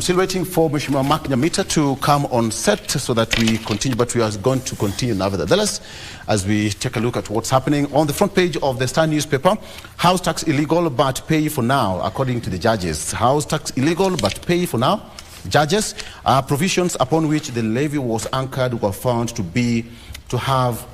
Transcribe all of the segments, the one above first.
still waiting for Mheshimiwa Mark Nyamita to come on set so that we continue, but we are going to continue nevertheless as we take a look at what's happening on the front page of the Star newspaper. House tax illegal but pay for now, according to the judges. House tax illegal but pay for now. Judges, provisions upon which the levy was anchored were found to have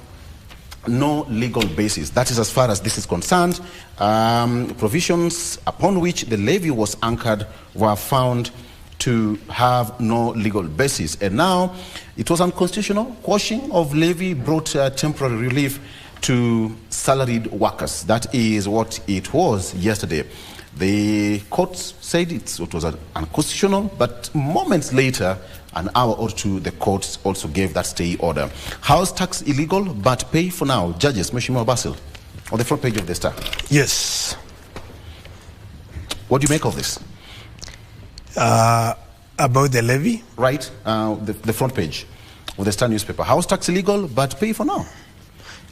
no legal basis. That is as far as this is concerned. Provisions upon which the levy was anchored were found to have no legal basis. And now it was unconstitutional. Quashing of levy brought temporary relief to salaried workers. That is what it was yesterday. The courts said it was unconstitutional, but moments later, an hour or two, the courts also gave that stay order. House tax illegal, but pay for now. Judges, Mheshimiwa Basil, on the front page of the Star. Yes. What do you make of this? About the levy? Right, the front page of the Star newspaper. House tax illegal, but pay for now.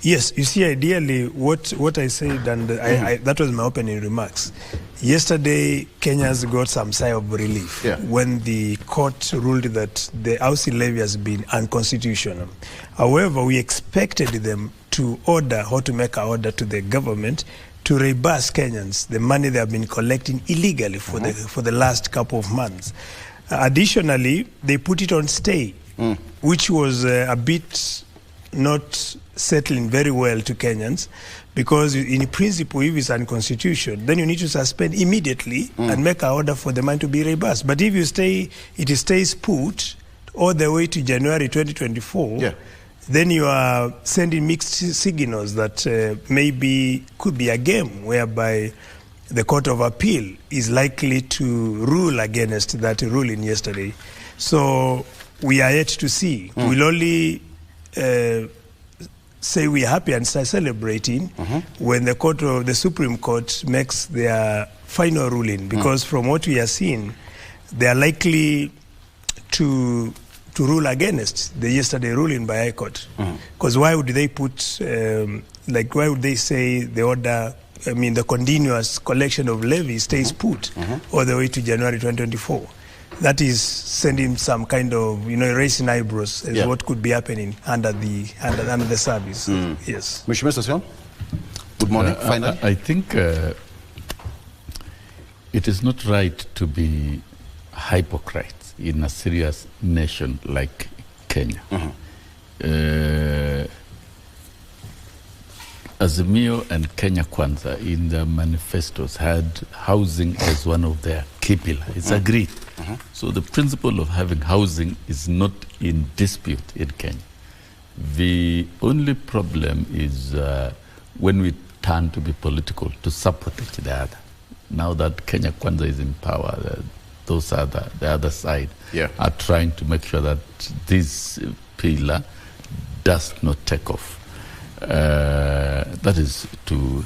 Yes, you see, ideally, what I said, and that was my opening remarks. Yesterday, Kenyans got some sigh of relief when the court ruled that the housing levy has been unconstitutional. However, we expected them to order, or to make an order to the government to reimburse Kenyans the money they have been collecting illegally for the last couple of months. Additionally, they put it on stay, which was a bit not settling very well to Kenyans, because in principle, if it's unconstitutional, then you need to suspend immediately and make an order for the money to be reimbursed. But if you stay, it stays put all the way to January 2024, then you are sending mixed signals that maybe could be a game whereby the Court of Appeal is likely to rule against that ruling yesterday. So we are yet to see. We'll only say we're happy and start celebrating when the Supreme Court makes their final ruling, because from what we are seeing, they are likely to rule against the yesterday ruling by High Court. Because why would they put, why would they say the order, the continuous collection of levy stays put all the way to January 2024? That is sending some kind of, raising eyebrows as what could be happening under the service. Yes. Mheshimiwa Session, good morning. Finally, I think it is not right to be hypocrites in a serious nation like Kenya. Azimio and Kenya Kwanza in their manifestos had housing as one of their key pillars. It's agreed. So the principle of having housing is not in dispute in Kenya. The only problem is when we turn to be political, to support each other. Now that Kenya Kwanza is in power, those are the other side are trying to make sure that this pillar does not take off. That is to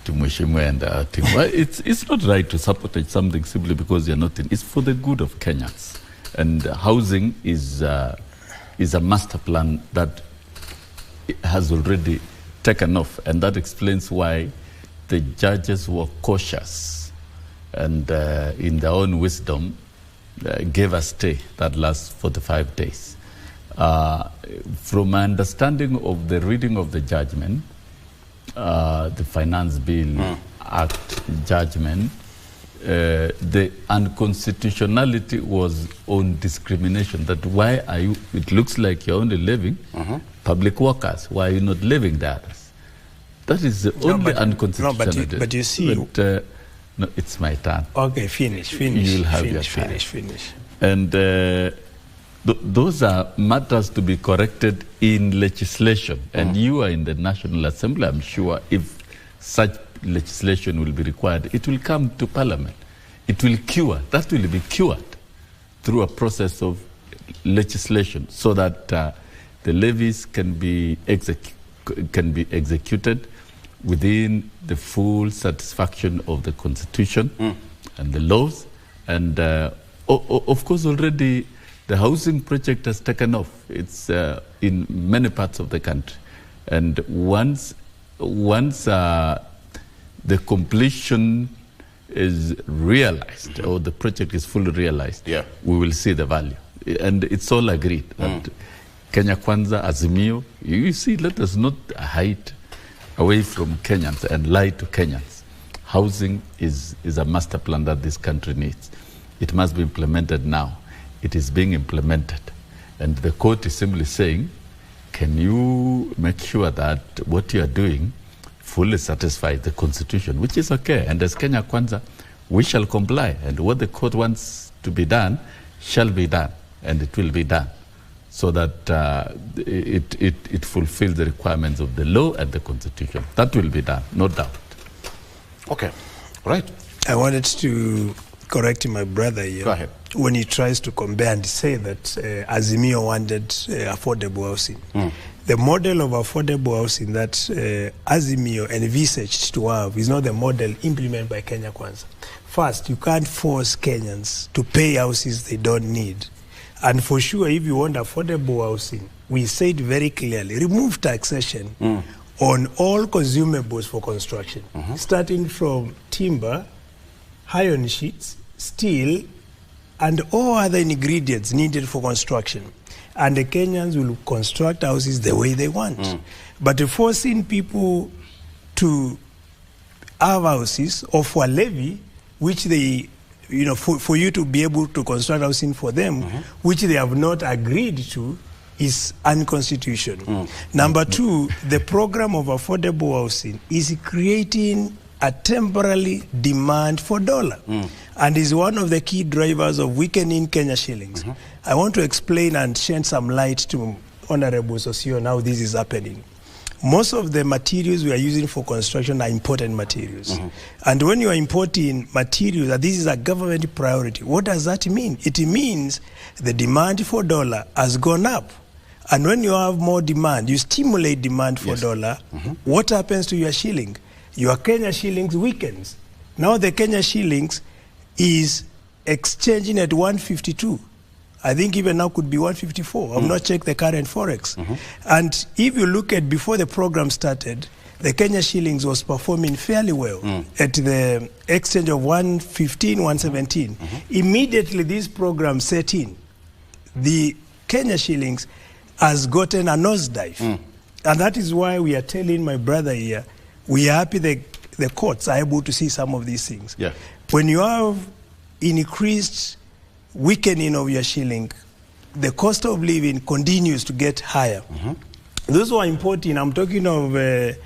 Mheshimiwa and our team. Well, it's not right to sabotage something simply because you're not in. It's for the good of Kenyans. And housing is a master plan that has already taken off. And that explains why the judges were cautious and in their own wisdom gave a stay that lasts 45 days. From my understanding of the reading of the judgment, the Finance Bill Act judgment, the unconstitutionality was on discrimination. That why are you, it looks like you're only levying public workers, why are you not levying the others? That is the only unconstitutionality. No, but you see... no, it's my turn. Okay, finish. You'll have your turn. Finish. And those are matters to be corrected in legislation. And you are in the National Assembly, I'm sure, if such legislation will be required, it will come to Parliament. It will cure. That will be cured through a process of legislation so that the levies can be executed within the full satisfaction of the Constitution and the laws. And of course, already the housing project has taken off. It's in many parts of the country. And once the completion is realized, or the project is fully realized, we will see the value. And it's all agreed that Kenya Kwanza, Azimio, you see, let us not hide away from Kenyans and lie to Kenyans. Housing is a master plan that this country needs. It must be implemented now. It is being implemented. And the court is simply saying, can you make sure that what you are doing fully satisfies the Constitution, which is okay. And as Kenya Kwanza, we shall comply. And what the court wants to be done shall be done, and it will be done, so that it fulfills the requirements of the law and the Constitution. That will be done, no doubt. Okay, right. I wanted to correct my brother here. Go ahead. When he tries to compare and say that Azimio wanted affordable housing. The model of affordable housing that Azimio envisaged to have is not the model implemented by Kenya Kwanza. First, you can't force Kenyans to pay houses they don't need. And for sure, if you want affordable housing, we said very clearly, remove taxation on all consumables for construction, starting from timber, iron sheets, steel, and all other ingredients needed for construction. And the Kenyans will construct houses the way they want. But forcing people to have houses or for a levy, which they, for you to be able to construct housing for them, which they have not agreed to, is unconstitutional. Number two, the program of affordable housing is creating a temporary demand for dollar and is one of the key drivers of weakening Kenya shillings. I want to explain and shed some light to Honorable Socio on how this is happening. Most of the materials we are using for construction are imported materials. And when you are importing materials, and this is a government priority, what does that mean? It means the demand for dollar has gone up. And when you have more demand, you stimulate demand for dollar. What happens to your shilling? Your Kenya shillings weakens. Now the Kenya shillings is exchanging at 152. I think even now could be 154. I've not checked the current forex. And if you look at before the program started, the Kenya shillings was performing fairly well at the exchange of 115, 117. Immediately this program set in, the Kenya shillings has gotten a nosedive. And that is why we are telling my brother here, we are happy the courts are able to see some of these things. When you have increased weakening of your shilling, the cost of living continues to get higher. Those who are importing, I'm talking of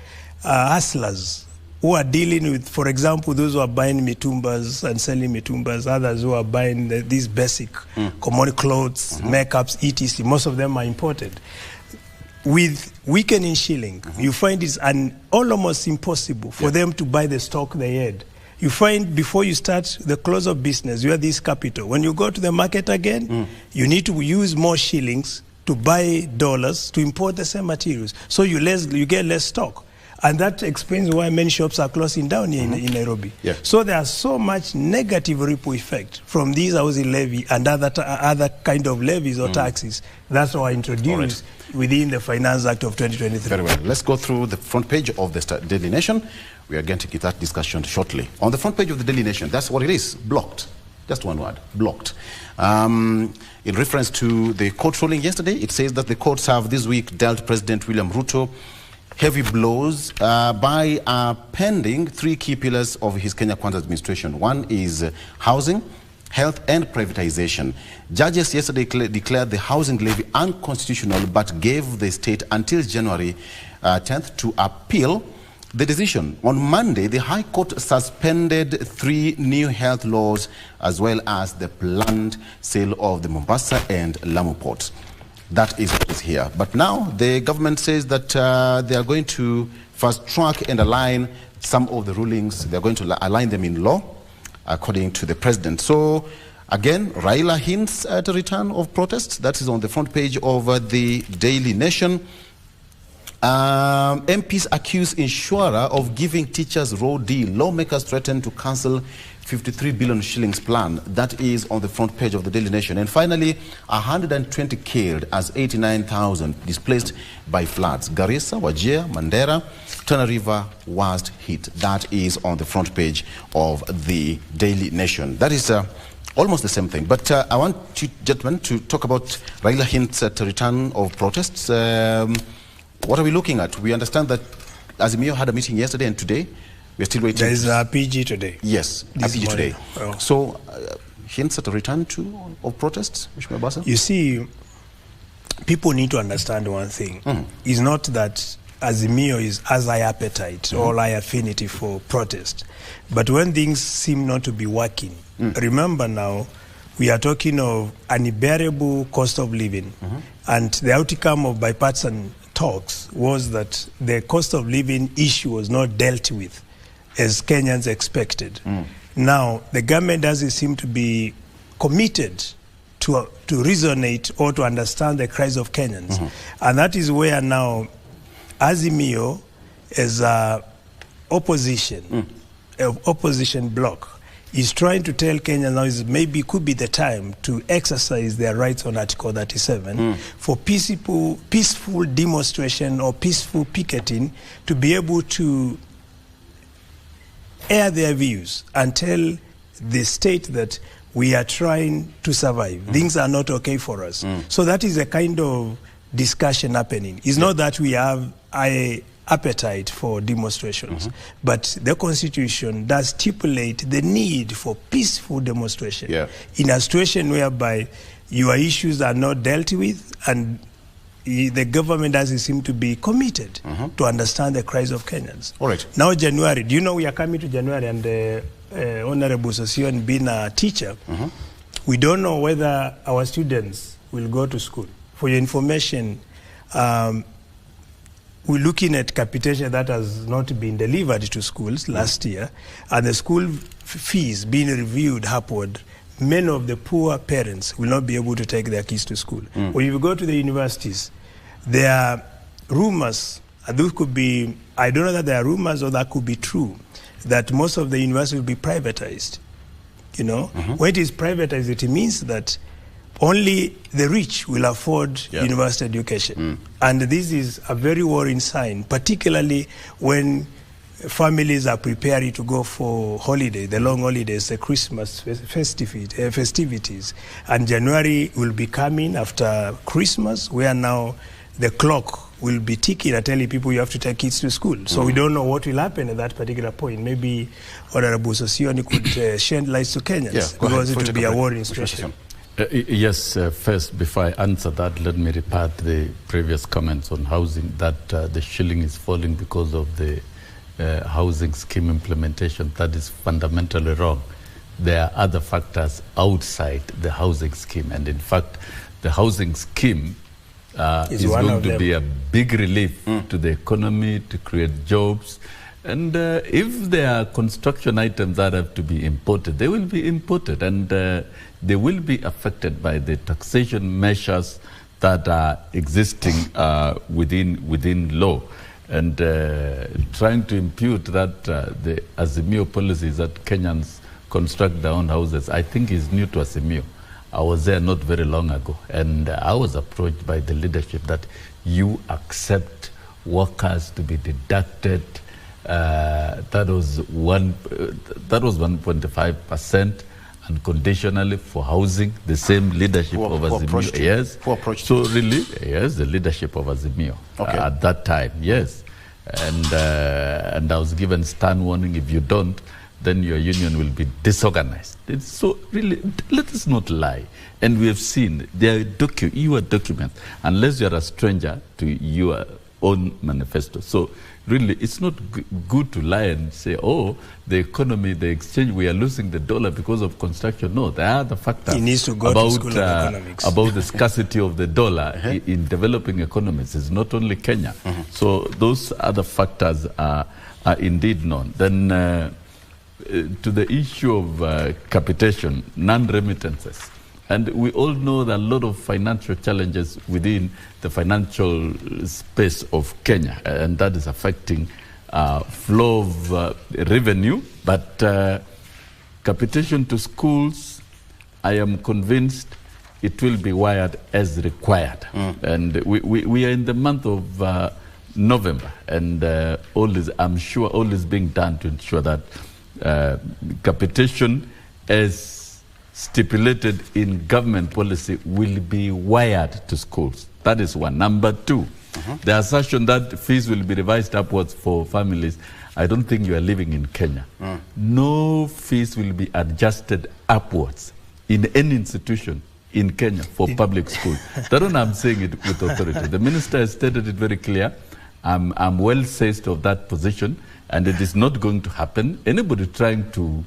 hustlers who are dealing with, for example, those who are buying mitumbas and selling mitumbas, others who are buying these basic commodity clothes, makeups, etc. Most of them are imported. With weakening shilling, you find it's almost impossible for them to buy the stock they had. You find before you start the close of business, you have this capital. When you go to the market again, you need to use more shillings to buy dollars to import the same materials. So you get less stock. And that explains why many shops are closing down in Nairobi. So there's so much negative ripple effect from these housing levy and other kind of levies or taxes. That's why I introduced within the Finance Act of 2023. Very well. Let's go through the front page of the Daily Nation. We are going to get that discussion shortly. On the front page of the Daily Nation, that's what it is, blocked. Just one word, blocked. In reference to the court ruling yesterday, it says that the courts have this week dealt President William Ruto heavy blows by pending three key pillars of his Kenya Kwanza administration. One is housing, health and privatization. Judges yesterday declared the housing levy unconstitutional but gave the state until January 10th to appeal the decision. On Monday, the High Court suspended 3 new health laws as well as the planned sale of the Mombasa and Lamu ports. That is what is here. But now the government says that they are going to fast track and align some of the rulings. They are going to align them in law, according to the president. So again, Raila hints at a return of protests. That is on the front page of the Daily Nation. MPs accuse insurer of giving teachers raw deal. Lawmakers threaten to cancel 53 billion shillings plan. That is on the front page of the Daily Nation. And finally, 120 killed as 89,000 displaced by floods. Garissa, Wajir, Mandera, Tana River worst hit. That is on the front page of the Daily Nation. That is almost the same thing. But I want you gentlemen to talk about Raila hints at a return of protests. What are we looking at? We understand that Azimio had a meeting yesterday and today. We're still waiting. There is a PG today. Yes, a PG today. Oh. So, hints at a return of protests, Mheshimiwa Basa? You see, people need to understand one thing. It's not that Azimio has high appetite or high affinity for protest. But when things seem not to be working, remember now, we are talking of an unbearable cost of living. And the outcome of bipartisan talks was that the cost of living issue was not dealt with as Kenyans expected. Now, the government doesn't seem to be committed to resonate or to understand the cries of Kenyans. And that is where now Azimio as a opposition bloc is trying to tell Kenyans now is maybe could be the time to exercise their rights on Article 37 for peaceful demonstration or peaceful picketing to be able to air their views and tell the state that we are trying to survive. Things are not okay for us. So that is a kind of discussion happening. It's not that we have an appetite for demonstrations, but the Constitution does stipulate the need for peaceful demonstration in a situation whereby your issues are not dealt with and the government doesn't seem to be committed to understand the cries of Kenyans. All right. Now January, do you know we are coming to January and Honorable Sosion being a teacher, we don't know whether our students will go to school. For your information, we're looking at capitation that has not been delivered to schools last year, and the school fees being reviewed upward. Many of the poor parents will not be able to take their kids to school. When you go to the universities, there are rumors, and those could be, I don't know that there are rumors or that could be true, that most of the universities will be privatized. You know, when it is privatized, it means that only the rich will afford university education. And this is a very worrying sign, particularly when families are preparing to go for holiday, the long holidays, the Christmas festivities. And January will be coming after Christmas, where now the clock will be ticking and telling people you have to take kids to school. So we don't know what will happen at that particular point. Maybe Honorable Sosioni could shed light to Kenyans, because it will be a worrying situation. Yes, first, before I answer that, let me repeat the previous comments on housing, that the shilling is falling because of the housing scheme implementation. That is fundamentally wrong. There are other factors outside the housing scheme, and in fact, the housing scheme is going to be a big relief to the economy, to create jobs. And if there are construction items that have to be imported, they will be imported, and they will be affected by the taxation measures that are existing within law. And trying to impute that the Azimio policy is that Kenyans construct their own houses, I think is new to Azimio. I was there not very long ago, and I was approached by the leadership that you accept workers to be deducted. That was 1.5% unconditionally for housing. The same leadership of Azimio. Yes. Who approached so really, yes, the leadership of Azimio at that time. Yes, and I was given stern warning: if you don't, then your union will be disorganized. It's so really, let us not lie. And we have seen there are your documents, unless you are a stranger to your own manifesto. So really, it's not good to lie and say, oh, the economy, the exchange, we are losing the dollar because of construction. No, there are other factors about the scarcity of the dollar in developing economies. It's not only Kenya. So those other factors are indeed known. Then to the issue of capitation, non-remittances. And we all know that a lot of financial challenges within the financial space of Kenya, and that is affecting flow of revenue. But Capitation to schools, I am convinced it will be wired as required. And we are in the month of November, and I'm sure all is being done to ensure that capitation as stipulated in government policy will be wired to schools. That is one. Number two, the assertion that fees will be revised upwards for families, I don't think you are living in Kenya. No fees will be adjusted upwards in any institution in Kenya for public school. That one I'm saying it with authority. The minister has stated it very clear. I'm well seized of that position, and it is not going to happen. Anybody trying to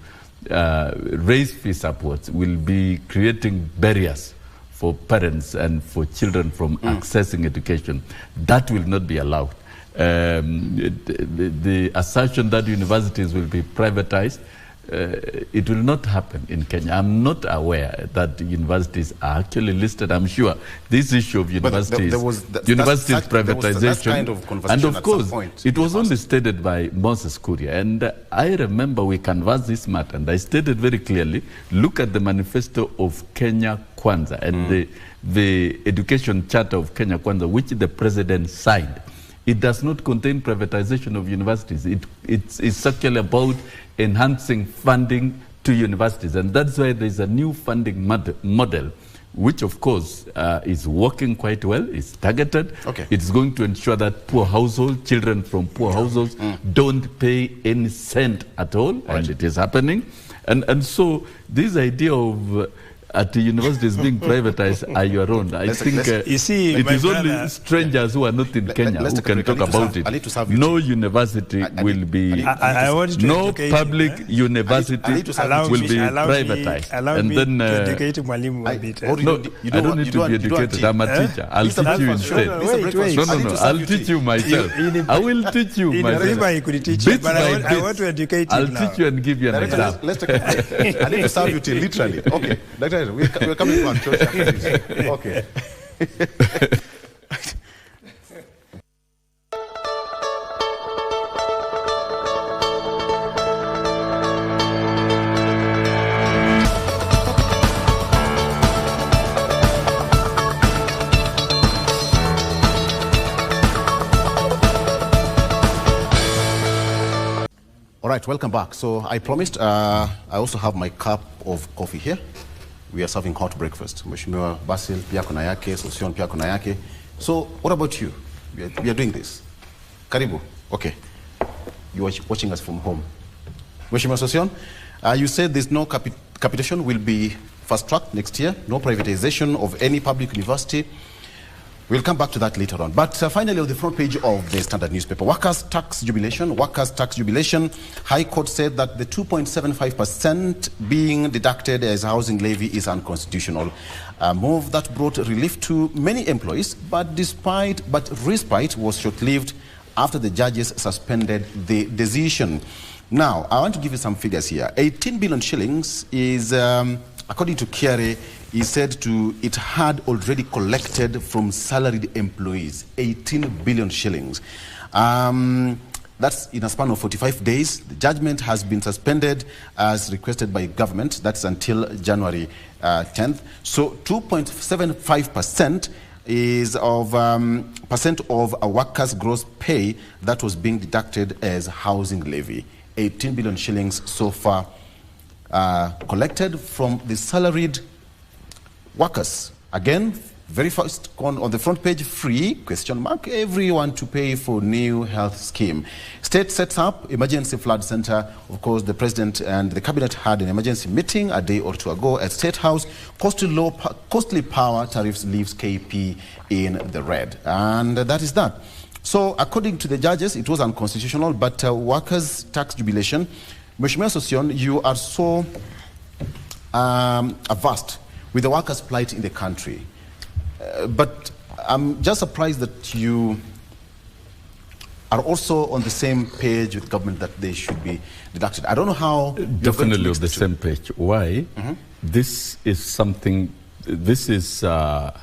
raise fees upwards will be creating barriers for parents and for children from accessing education. That will not be allowed. The assertion that universities will be privatized, it will not happen in Kenya. I'm not aware that universities are actually listed. I'm sure this issue of universities, privatization, and of course, it was only stated by Moses Kuria. And I remember we canvassed this matter, and I stated very clearly, look at the manifesto of Kenya Kwanza and the education charter of Kenya Kwanza, which the president signed. It does not contain privatization of universities. It's actually about enhancing funding to universities. And that's why there's a new funding model, which of course is working quite well, is targeted. It's going to ensure that poor households, children from poor households don't pay any cent at all, and it is happening. And so this idea of at the universities being privatized are your own. I think you see, it is only strangers who are not in Kenya who can talk about it. No university will be, no public university will be privatized. And then, educate Mwalimu a bit. No, I don't need to be educated. I'm a teacher. I'll teach you instead. No. I'll teach you myself. I will teach you myself. I want to educate you. I'll teach you and give you an example. Let's take a break. I need to serve you till literally. Okay. We're coming back. Okay. All right, welcome back. So I promised I also have my cup of coffee here. We are serving hot breakfast. Mheshimiwa Basil pia kuna yake, Sosion pia kuna yake. So what about you? We are doing this. Karibu. Okay. You are watching us from home. Mheshimiwa Sosion, you said there's no capitation will be fast-tracked next year, no privatization of any public university. We'll come back to that later on. But finally, on the front page of the Standard newspaper, workers' tax jubilation. High Court said that the 2.75% being deducted as housing levy is unconstitutional. A move that brought relief to many employees, but respite was short-lived after the judges suspended the decision. Now, I want to give you some figures here. 18 billion shillings is, according to Kiare, he said it had already collected from salaried employees, 18 billion shillings. That's in a span of 45 days. The judgment has been suspended as requested by government. That's until January 10th. So 2.75% is of percent of a worker's gross pay that was being deducted as housing levy. 18 billion shillings so far collected from the salaried workers. Again, very first on the front page, free, ? Everyone to pay for new health scheme. State sets up emergency flood center. Of course, the president and the cabinet had an emergency meeting a day or two ago at State House. Costly power tariffs leaves KP in the red. And that is that. So according to the judges, it was unconstitutional, but workers' tax jubilation. Mheshimiwa Sosion, you are so averse with the workers' plight in the country. But I'm just surprised that you are also on the same page with government that they should be deducted. I don't know how. Definitely on the same page. Why? This is something, this is a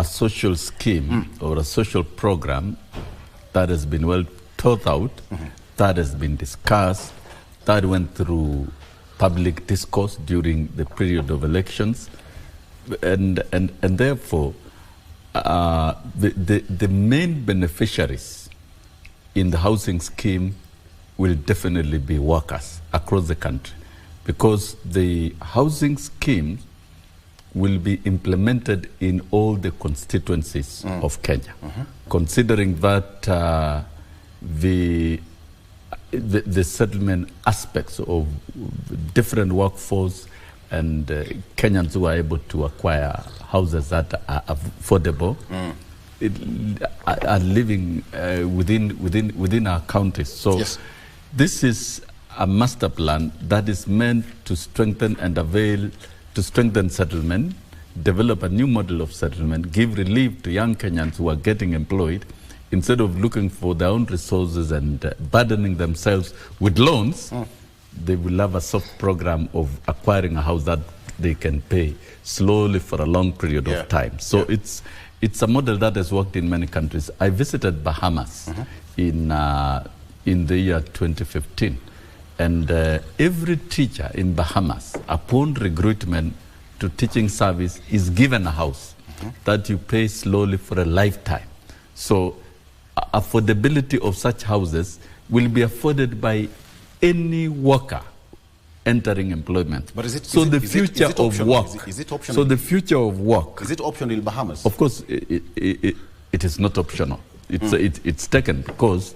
social scheme or a social program that has been well thought out, that has been discussed, that went through public discourse during the period of elections. And therefore, the main beneficiaries in the housing scheme will definitely be workers across the country, because the housing scheme will be implemented in all the constituencies of Kenya, considering that the settlement aspects of different workforce and Kenyans who are able to acquire houses that are affordable are living within our counties. So yes. This is a master plan that is meant to strengthen settlement, develop a new model of settlement, give relief to young Kenyans who are getting employed, instead of looking for their own resources and burdening themselves with loans. They will have a soft program of acquiring a house that they can pay slowly for a long period of time. So it's a model that has worked in many countries. I visited Bahamas in the year 2015, and every teacher in Bahamas, upon recruitment to teaching service, is given a house that you pay slowly for a lifetime. So affordability of such houses will be afforded by any worker entering employment. But is it the future of work? Is it optional? So the future of work. Is it optional in Bahamas? Of course, it is not optional. It's taken because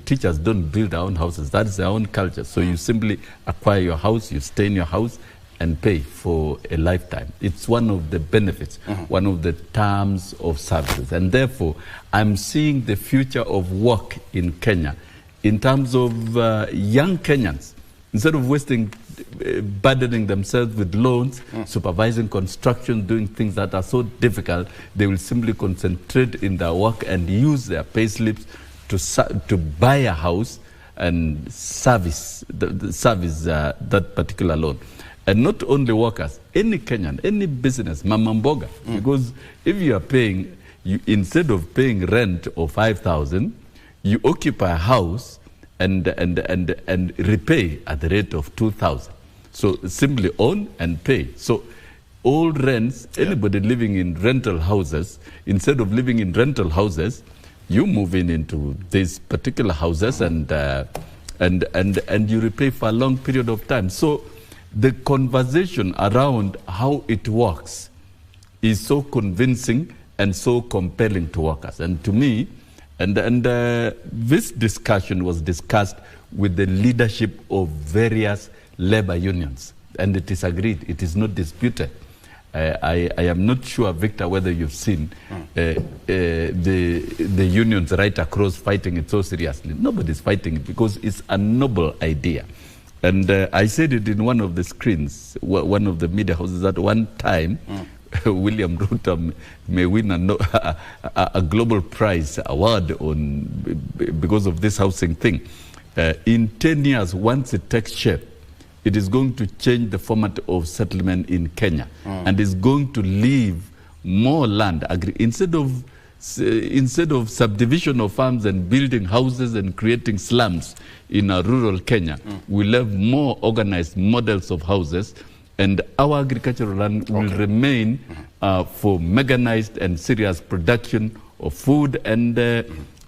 teachers don't build their own houses. That is their own culture. So you simply acquire your house, you stay in your house, and pay for a lifetime. It's one of the benefits, one of the terms of services. And therefore, I'm seeing the future of work in Kenya in terms of young Kenyans. Instead of burdening themselves with loans, supervising construction, doing things that are so difficult, they will simply concentrate in their work and use their pay slips to buy a house and service that particular loan. And not only workers, any Kenyan, any business, mama mboga. Because if you are paying, instead of paying rent of 5,000, you occupy a house and repay at the rate of 2,000. So simply own and pay. So all rents, anybody living in rental houses, instead of living in rental houses, you move into these particular houses and you repay for a long period of time. So the conversation around how it works is so convincing and so compelling to workers. And to me, this discussion was discussed with the leadership of various labor unions, and it is agreed, it is not disputed. I am not sure, Victor, whether you've seen the unions right across fighting it so seriously. Nobody's fighting it because it's a noble idea. And I said it in one of the screens, one of the media houses, at one time, William Ruto may win a global prize award because of this housing thing. In 10 years, once it takes shape, it is going to change the format of settlement in Kenya and is going to leave more land. Instead of subdivision of farms and building houses and creating slums in a rural Kenya, we'll have more organized models of houses, and our agricultural land will remain for mechanized and serious production of food. And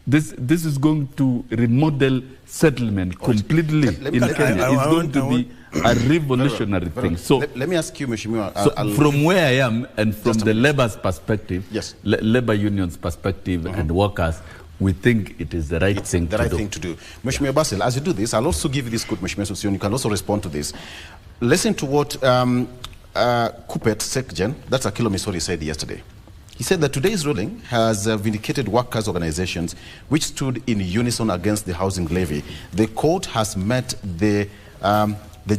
this is going to remodel settlement completely in Kenya. It's going to be a revolutionary thing. So let me ask you, Mheshimiwa. From where I am and from the labor's perspective, yes, labor unions' perspective and workers, we think it is the right thing to do. Mheshimiwa Basil, as you do this, I'll also give you this quote, Mheshimiwa Sosion. You can also respond to this. Listen to what Kupet Sekjen, that's Akilo Misori, said yesterday. He said that today's ruling has vindicated workers' organizations which stood in unison against the housing levy. The court has met the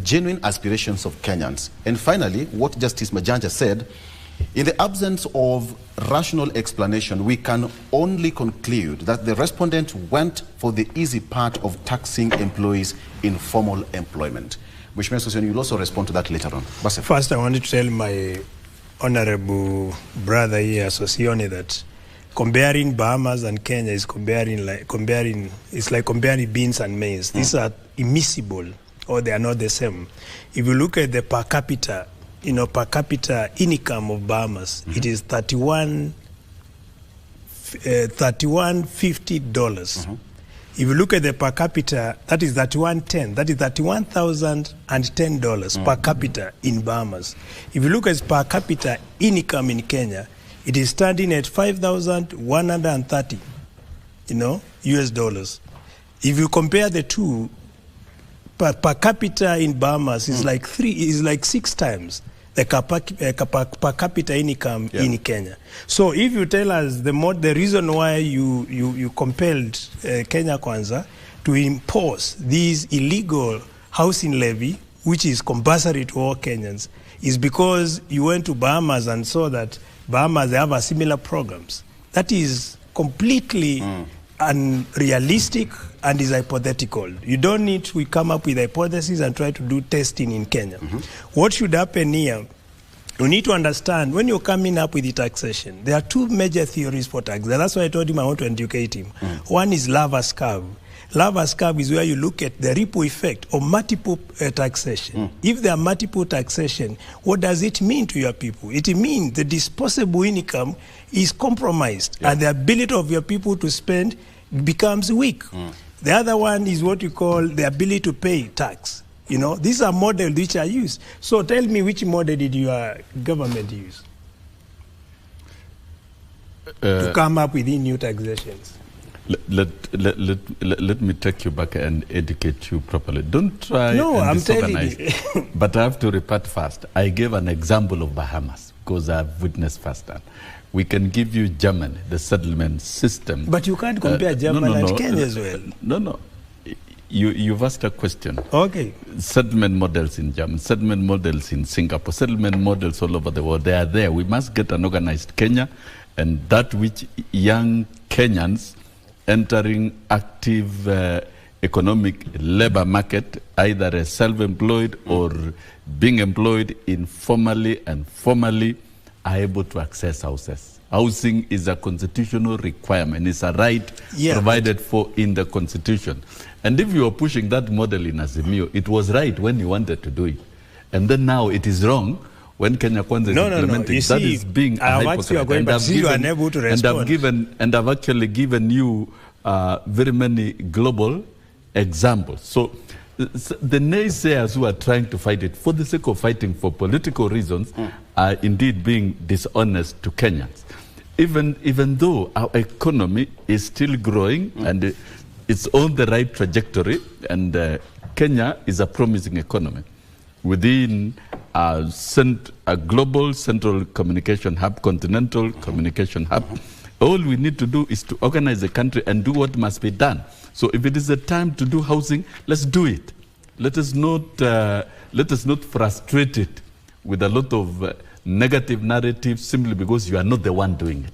genuine aspirations of Kenyans. And finally, what Justice Majanja said, in the absence of rational explanation, we can only conclude that the respondent went for the easy part of taxing employees in formal employment. Mheshimiwa Sosion, you'll also respond to that later on. Basif. First, I wanted to tell my honorable brother here, Sosione, that comparing Bahamas and Kenya is comparing beans and maize. These are immiscible or they are not the same. If you look at the per capita income of Bahamas, it is $31.50. If you look at the per capita, that is $31.10. That is $31,010 per capita in Bahamas. If you look at per capita income in Kenya, it is standing at $5,130, US dollars. If you compare the two, per capita in Bahamas is like 6 times the per capita income in Kenya. So if you tell us the reason why you compelled Kenya Kwanza to impose these illegal housing levy, which is compulsory to all Kenyans, is because you went to Bahamas and saw that Bahamas, they have a similar programs. That is completely unrealistic and is hypothetical. You don't need to come up with hypotheses and try to do testing in Kenya. What should happen here, you need to understand, when you're coming up with the taxation, there are two major theories for tax. That's why I told him I want to educate him. One is Laver's curve. Laver's curve is where you look at the ripple effect of multiple taxation. If there are multiple taxation, what does it mean to your people? It means the disposable income is compromised and the ability of your people to spend becomes weak. The other one is what you call the ability to pay tax. These are models which are used. So tell me, which model did your government use to come up with these new taxations? Let me take you back and educate you properly. Don't try I'm disorganize. telling you. But I have to report first. I gave an example of Bahamas because I've witnessed firsthand. We can give you Germany, the settlement system. But you can't compare Germany and Kenya as well. No. You've asked a question. Okay. Settlement models in Germany, settlement models in Singapore, settlement models all over the world. They are there. We must get an organized Kenya, and that which young Kenyans entering active economic labor market, either as self-employed or being employed informally and formally, are able to access houses. Housing is a constitutional requirement. It's a right provided for in the Constitution. And if you are pushing that model in Azimio, it was right when you wanted to do it. And then now it is wrong when Kenya Kwanza is implementing. That is being a hypocrite. And I've actually given you very many global examples. So the naysayers who are trying to fight it for the sake of fighting for political reasons are indeed being dishonest to Kenyans. Even though our economy is still growing and it's on the right trajectory, and Kenya is a promising economy within a global central communication hub, continental communication hub. All we need to do is to organize the country and do what must be done. So if it is a time to do housing, let's do it. Let us not frustrate it with a lot of negative narratives simply because you are not the one doing it.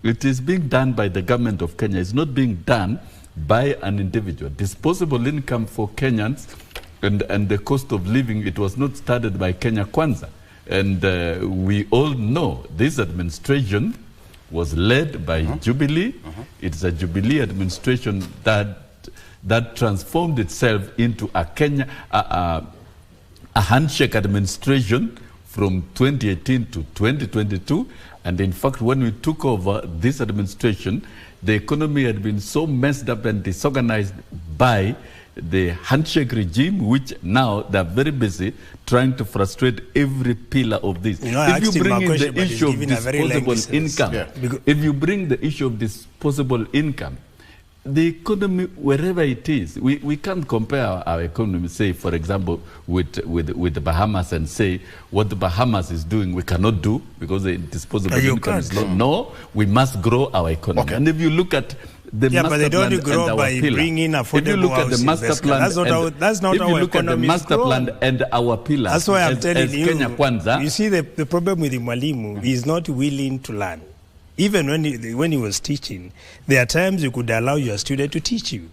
It is being done by the government of Kenya. It's not being done by an individual. Disposable income for Kenyans and the cost of living, it was not started by Kenya Kwanza. And we all know this administration was led by Jubilee. It's a Jubilee administration that transformed itself into a handshake administration from 2018 to 2022. And in fact, when we took over this administration, the economy had been so messed up and disorganized by the handshake regime, which now they're very busy trying to frustrate every pillar of this. If you bring in the issue of disposable income, if you bring the issue of disposable income, the economy, wherever it is, we can't compare our economy, say, for example, with the Bahamas and say what the Bahamas is doing we cannot do because the disposable income is low. No, we must grow our economy. And if you look at the master plan and our pillar, if you look at the master plan, if you look at the master plan and our pillars, that's why I'm telling you. Kenya Kwanza, you see, the problem with Mwalimu is not willing to learn. Even when he was teaching, there are times you could allow your student to teach you.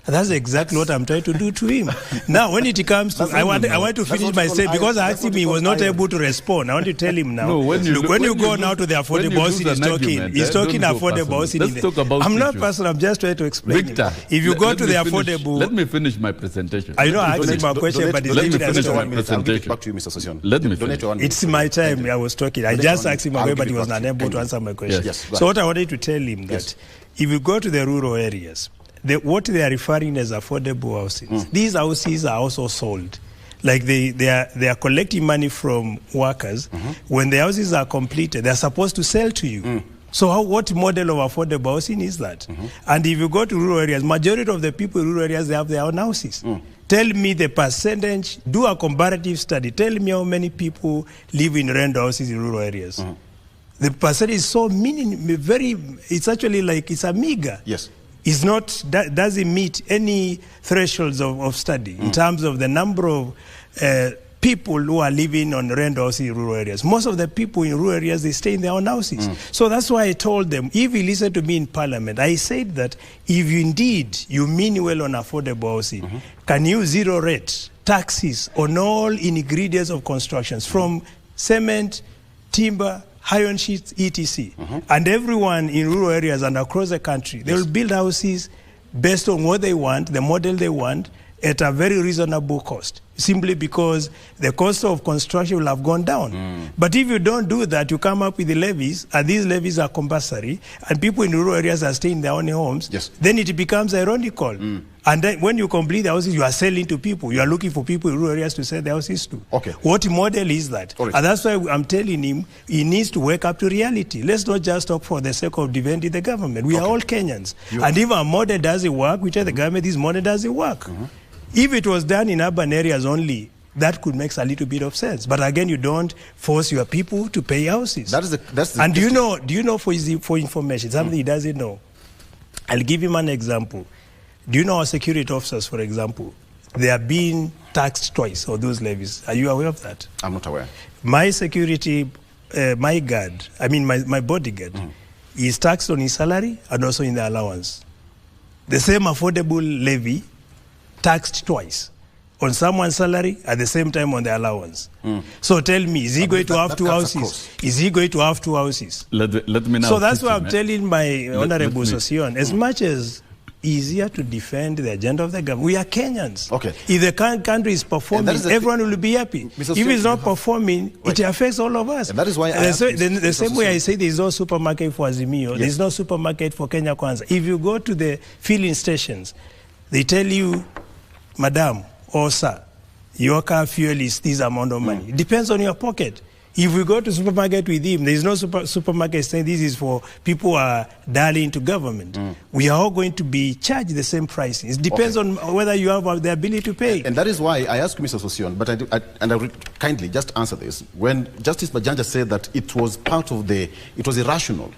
That's exactly what I'm trying to do to him. Now, when it comes to, I want to finish my statement because I asked him, he was not able to respond. I want to tell him now. No, when you go now to the affordable housing, he's talking affordable housing. Let's talk about I'm not personal, I'm just trying to explain. Victor, if you go to the affordable... Let me finish my presentation. I know I asked him a question, but let me finish my I'll give it presentation. back to you, Mr. Sossion. Let me finish. It's my time. I was talking. I just asked him away, but he was unable to answer my question. Yes, so what I wanted to tell him that if you go to the rural areas, what they are referring as affordable houses, these houses are also sold. Like they are collecting money from workers. When the houses are completed, they are supposed to sell to you. So what model of affordable housing is that? And if you go to rural areas, majority of the people in rural areas, they have their own houses. Tell me the percentage, do a comparative study. Tell me how many people live in rent houses in rural areas. The percentage is so it's actually like it's a meager. Yes. It's not, doesn't meet any thresholds of study in terms of the number of people who are living on rent houses in rural areas. Most of the people in rural areas, they stay in their own houses. So that's why I told them, if you listen to me in Parliament, I said that if indeed you mean well on affordable housing, can you zero rate taxes on all ingredients of constructions, from cement, timber, iron sheets, etc. And everyone in rural areas and across the country, they will build houses based on what they want, the model they want, at a very reasonable cost, simply because the cost of construction will have gone down. But if you don't do that, you come up with the levies, and these levies are compulsory, and people in rural areas are staying in their own homes, then it becomes ironical. And then when you complete the houses, you are selling to people. You are looking for people in rural areas to sell their houses to. What model is that? And that's why I'm telling him he needs to wake up to reality. Let's not just talk for the sake of defending the government. We are all Kenyans. And if our model doesn't work, we tell the government this model doesn't work. If it was done in urban areas only, that could make a little bit of sense. But again, you don't force your people to pay houses. And do you know for information, something he doesn't know? I'll give him an example. Do you know our security officers, for example, they are being taxed twice for those levies? Are you aware of that? I'm not aware. My security, my guard, I mean my bodyguard, is taxed on his salary and also in the allowance. The same affordable levy, taxed twice on someone's salary at the same time on the allowance. So tell me, is he going to have two houses? Is he going to have two houses? Let me now. So that's why I'm telling my Honorable Sossion, as much as easier to defend the agenda of the government, we are Kenyans. If the country is performing, everyone will be happy. If it's not performing, it affects all of us. And that is why the same way I say there is no supermarket for Azimio, there is no supermarket for Kenya Kwanza. If you go to the filling stations, they tell you, Madam or Sir, your car fuel is this amount of money. It depends on your pocket. If we go to supermarket with him, there is no supermarket saying this is for people who are dialing to government. We are all going to be charged the same prices. It depends on whether you have the ability to pay. And that is why I asked Mr. Sossion, but I would kindly just answer this. When Justice Majanja said that it was it was a rational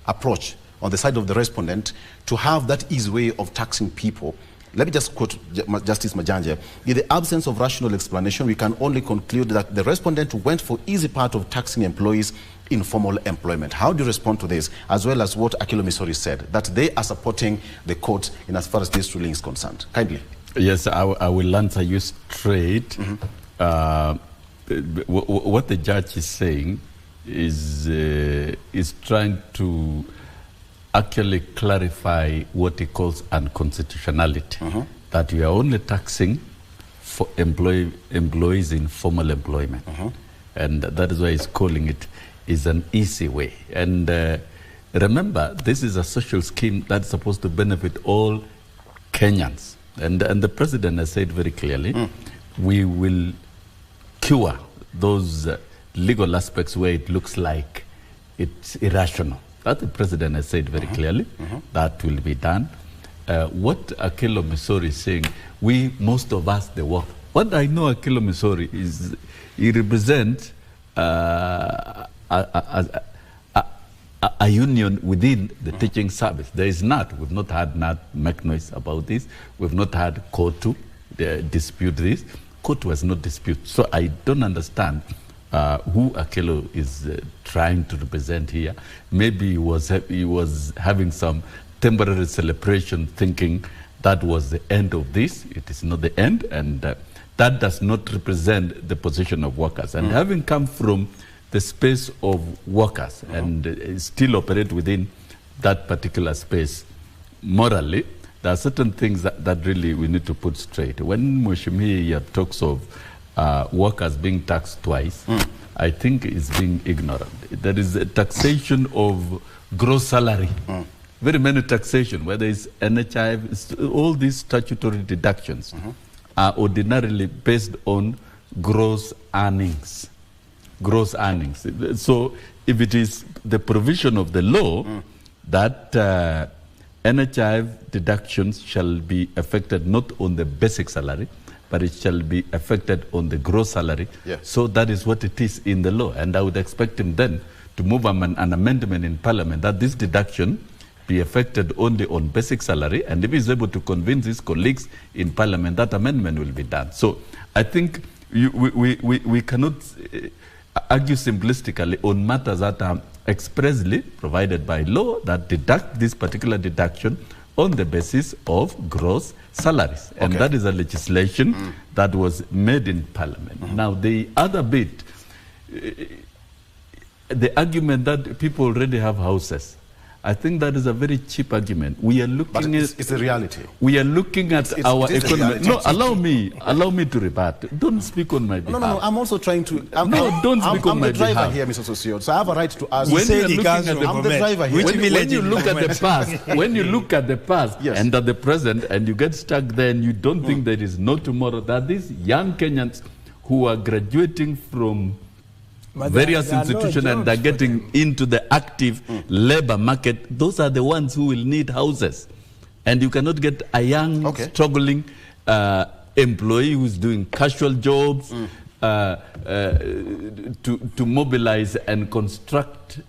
approach on the side of the respondent to have that easy way of taxing people. Let me just quote Justice Majanja. In the absence of rational explanation, we can only conclude that the respondent went for easy part of taxing employees in formal employment. How do you respond to this, as well as what Akilo Misori said, that they are supporting the court in as far as this ruling is concerned? Kindly. Yes, I will answer you straight. What the judge is saying is trying to actually clarify what he calls unconstitutionality, that we are only taxing for employees in formal employment. And that is why he's calling it is an easy way. And remember, this is a social scheme that's supposed to benefit all Kenyans. And the president has said very clearly, we will cure those legal aspects where it looks like it's irrational. That the president has said very clearly. That will be done. What Akilo Misori is saying, most of us, the work. What I know Akilo Misori is, he represents a union within the teaching service. There is not. We've not had make noise about this. We've not had court to dispute this. Court was not dispute. So I don't understand who Akilo is trying to represent here. Maybe he was having some temporary celebration, thinking that was the end of this. It is not the end, and that does not represent the position of workers. And having come from the space of workers and still operate within that particular space morally, there are certain things that really we need to put straight. When Mheshimiwa talks of workers being taxed twice, I think it's being ignorant. There is a taxation of gross salary. Very many taxation, whether it's NHI, all these statutory deductions are ordinarily based on gross earnings. Gross earnings. So if it is the provision of the law that NHI deductions shall be affected not on the basic salary, but it shall be affected on the gross salary. So that is what it is in the law. And I would expect him then to move an amendment in Parliament that this deduction be affected only on basic salary, and if he's able to convince his colleagues in Parliament, that amendment will be done. So I think we cannot argue simplistically on matters that are expressly provided by law that deduct this particular deduction on the basis of gross salaries. And that is a legislation that was made in Parliament. Now, the other bit, the argument that people already have houses, I think that is a very cheap argument. We are looking at... It's a reality. We are looking at our economy. No, allow me to rebut. Don't speak on my behalf. No, I'm also trying to... don't speak on my behalf. I'm the driver here, Mr. Socio, so I have a right to ask. When you look at I'm the driver here. When you look at the past, when you look at the past and at the present, and you get stuck there and you don't think there is no tomorrow, that these young Kenyans who are graduating from various institutions and they're getting into the active labor market, those are the ones who will need houses. And you cannot get a young, struggling employee who's doing casual jobs to mobilize and construct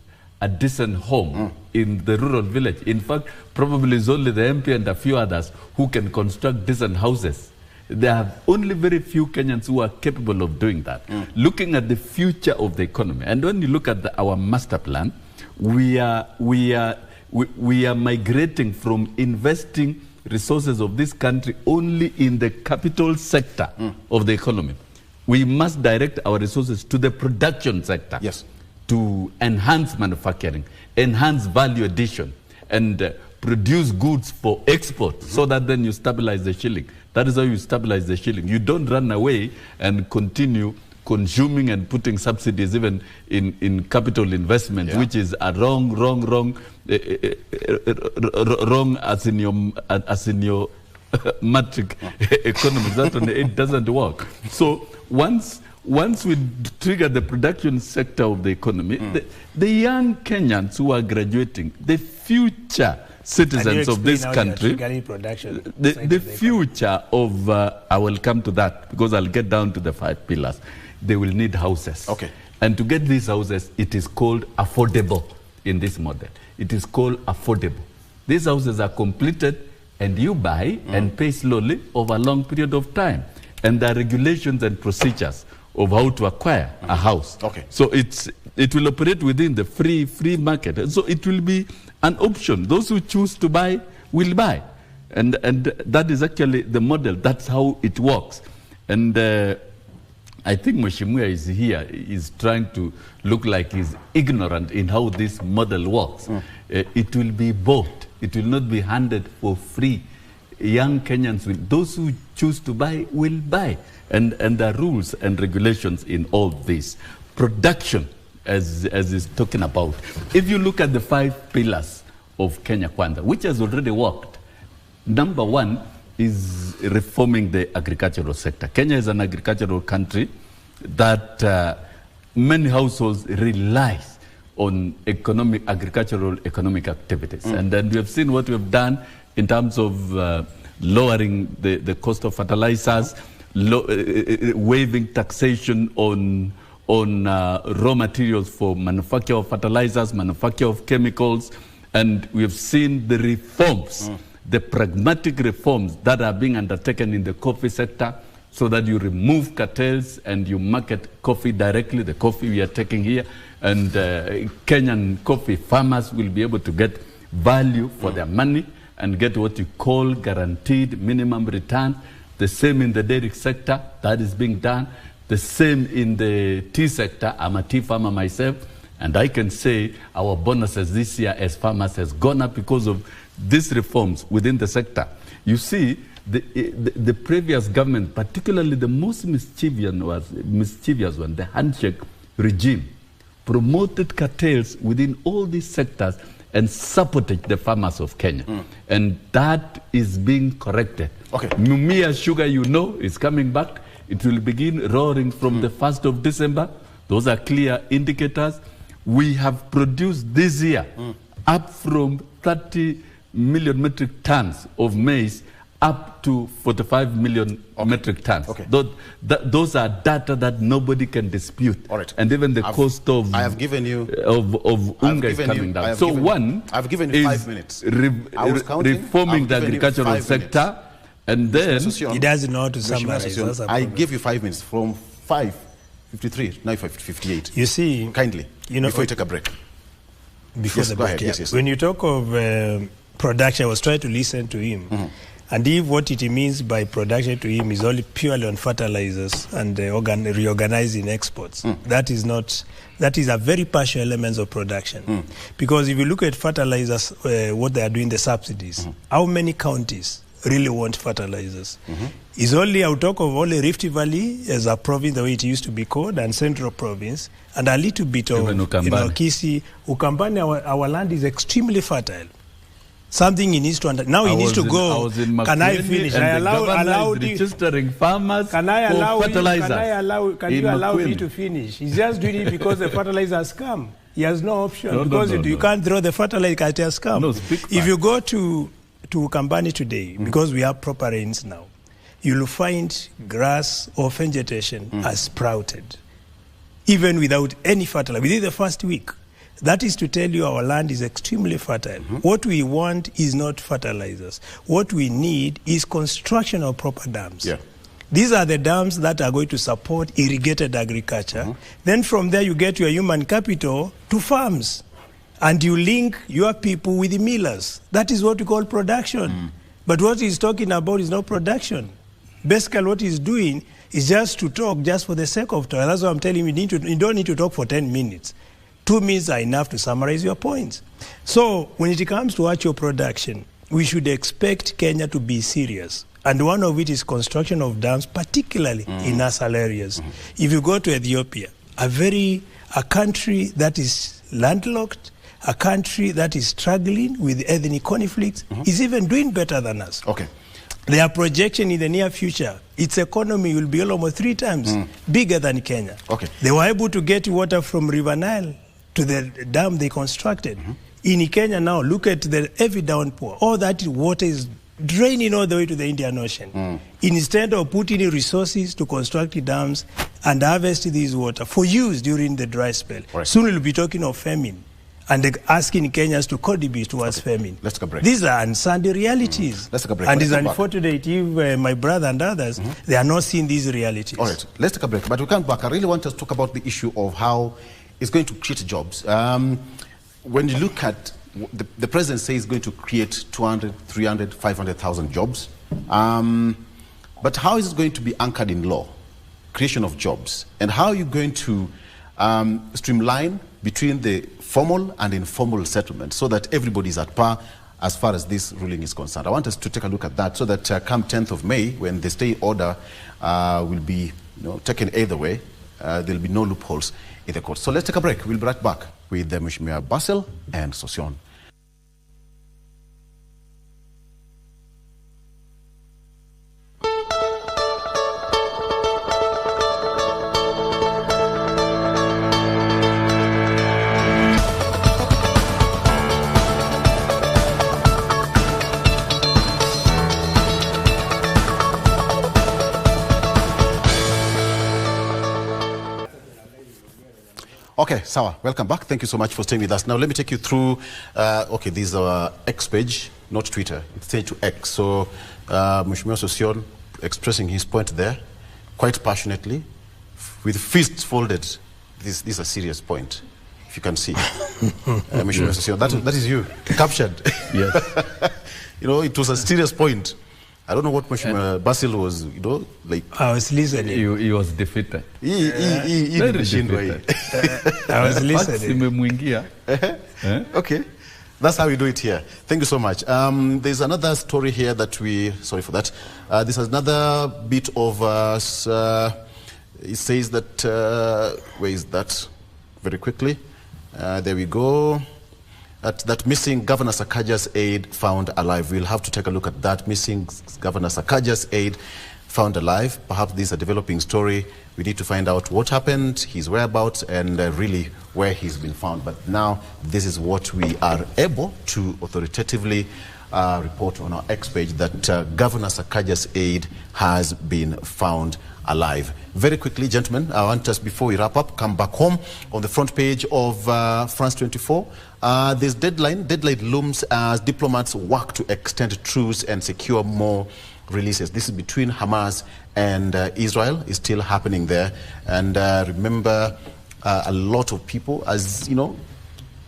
a decent home in the rural village. In fact, probably it's only the MP and a few others who can construct decent houses. There are only very few Kenyans who are capable of doing that. Looking at the future of the economy, and when you look at our master plan, we are migrating from investing resources of this country only in the capital sector of the economy. We must direct our resources to the production sector to enhance manufacturing, enhance value addition, and produce goods for export so that then you stabilize the shilling. That is how you stabilize the shilling. You don't run away and continue consuming and putting subsidies even in capital investment, which is a wrong as in your matrix economics. That one, it doesn't work. So once we trigger the production sector of the economy, the young Kenyans who are graduating, the future citizens of this country, the future of, I will come to that because I'll get down to the 5 pillars. They will need houses. And to get these houses, it is called affordable in this model. It is called affordable. These houses are completed and you buy and pay slowly over a long period of time. And there are regulations and procedures of how to acquire a house. So it will operate within the free market. And so it will be an option. Those who choose to buy will buy. And that is actually the model. That's how it works. And I think Mheshimiwa is here, is trying to look like he's ignorant in how this model works. It will be bought. It will not be handed for free. Young Kenyans those who choose to buy will buy. And there are rules and regulations in all this. Production, as is talking about. If you look at the 5 pillars of Kenya Kwanza, which has already worked, number 1 is reforming the agricultural sector. Kenya is an agricultural country that many households rely on agricultural economic activities. And then we have seen what we have done in terms of lowering the cost of fertilizers, waiving taxation on raw materials for manufacture of fertilizers, manufacture of chemicals, and we have seen the reforms, the pragmatic reforms that are being undertaken in the coffee sector so that you remove cartels and you market coffee directly, the coffee we are taking here, and Kenyan coffee farmers will be able to get value for their money, and get what you call guaranteed minimum return. The same in the dairy sector, that is being done. The same in the tea sector. I'm a tea farmer myself, and I can say our bonuses this year as farmers has gone up because of these reforms within the sector. You see, the previous government, particularly the most mischievous one, the handshake regime, promoted cartels within all these sectors and supported the farmers of Kenya. And that is being corrected. Okay. Mumia sugar, you know, is coming back. It will begin roaring from the 1st of December. Those are clear indicators. We have produced this year up from 30 million metric tons of maize up to 45 million metric tons. Okay. Those are data that nobody can dispute. All right. And even the cost of I have given you of unga is coming down. So I've given you 5 minutes. Reforming the agricultural sector, and then he doesn't know how to summarize. I gave you 5 minutes from 5:53, now 5:58. You see, kindly, before you take a break. Before the break, yes. When you talk of production, I was trying to listen to him. And if what it means by production to him is only purely on fertilizers and reorganizing exports, that is a very partial element of production. Because if you look at fertilizers, what they are doing, the subsidies, how many counties really want fertilizers? It's only, I'll talk of only Rift Valley as a province, the way it used to be called, and Central Province, and a little bit of Kisi. Ukambani, our land is extremely fertile. Something he needs to understand. Now he needs to go. Can I finish? I allow registering farmers for fertilizer. Can you allow me to finish? He's just doing it because the fertilizer has come. He has no option because you can't throw the fertilizer, it has come. If you go to Kambani today, because we have proper rains now, you'll find grass or vegetation has sprouted, even without any fertilizer, within the first week. That is to tell you our land is extremely fertile. What we want is not fertilizers. What we need is construction of proper dams. These are the dams that are going to support irrigated agriculture. Then from there you get your human capital to farms. And you link your people with the millers. That is what we call production. But what he's talking about is not production. Basically what he's doing is just to talk just for the sake of talk. That's what I'm telling you, you don't need to talk for 10 minutes. 2 minutes are enough to summarize your points. So when it comes to actual production, we should expect Kenya to be serious. And one of it is construction of dams, particularly in nasal areas. If you go to Ethiopia, a country that is landlocked, a country that is struggling with ethnic conflicts, is even doing better than us. Their projection in the near future, its economy will be almost 3 times bigger than Kenya. They were able to get water from River Nile to the dam they constructed. In Kenya now, look at the heavy downpour. All that water is draining all the way to the Indian Ocean. Instead of putting in resources to construct the dams and harvest this water for use during the dry spell. Soon we'll be talking of famine and asking Kenyans to contribute towards famine. Let's take a break. These are unsandy realities. Let's take a break. And it's unfortunate if my brother and others, they are not seeing these realities. All right, let's take a break. But we come back. I really want us to talk about the issue of how it's going to create jobs. When you look at, the president says he's going to create 200, 300, 500,000 jobs. But how is it going to be anchored in law? Creation of jobs. And how are you going to streamline between the formal and informal settlement so that everybody is at par as far as this ruling is concerned? I want us to take a look at that so that come 10th of May, when the stay order will be taken either way, there will be no loopholes in the court. So let's take a break. We'll be right back with Mheshimiwa Basil and Sosion. Okay, Sawa, welcome back. Thank you so much for staying with us. Now, let me take you through, this is our X page, not Twitter. It's changed to X. So, Mheshimiwa Sosion expressing his point there quite passionately, with fists folded. This is a serious point, if you can see. Mheshimiwa Sosion, that is you, captured. Yes. it was a serious point. I don't know what Basil was, like. I was listening. He was defeated. Very defeated. I was listening. Okay. That's how we do it here. Thank you so much. There's another story here that sorry for that. This is another bit of, it says that, where is that? Very quickly. There we go. That missing Governor Sakaja's aide found alive. We'll have to take a look at that. Missing Governor Sakaja's aide found alive. Perhaps this is a developing story. We need to find out what happened, his whereabouts, and really where he's been found. But now this is what we are able to authoritatively report on our X page, that Governor Sakaja's aide has been found alive. Very quickly, gentlemen, I want us, before we wrap up, come back home. On the front page of France 24, this deadline looms as diplomats work to extend truce and secure more releases. This is between Hamas and Israel. Is still happening there. And remember, a lot of people, as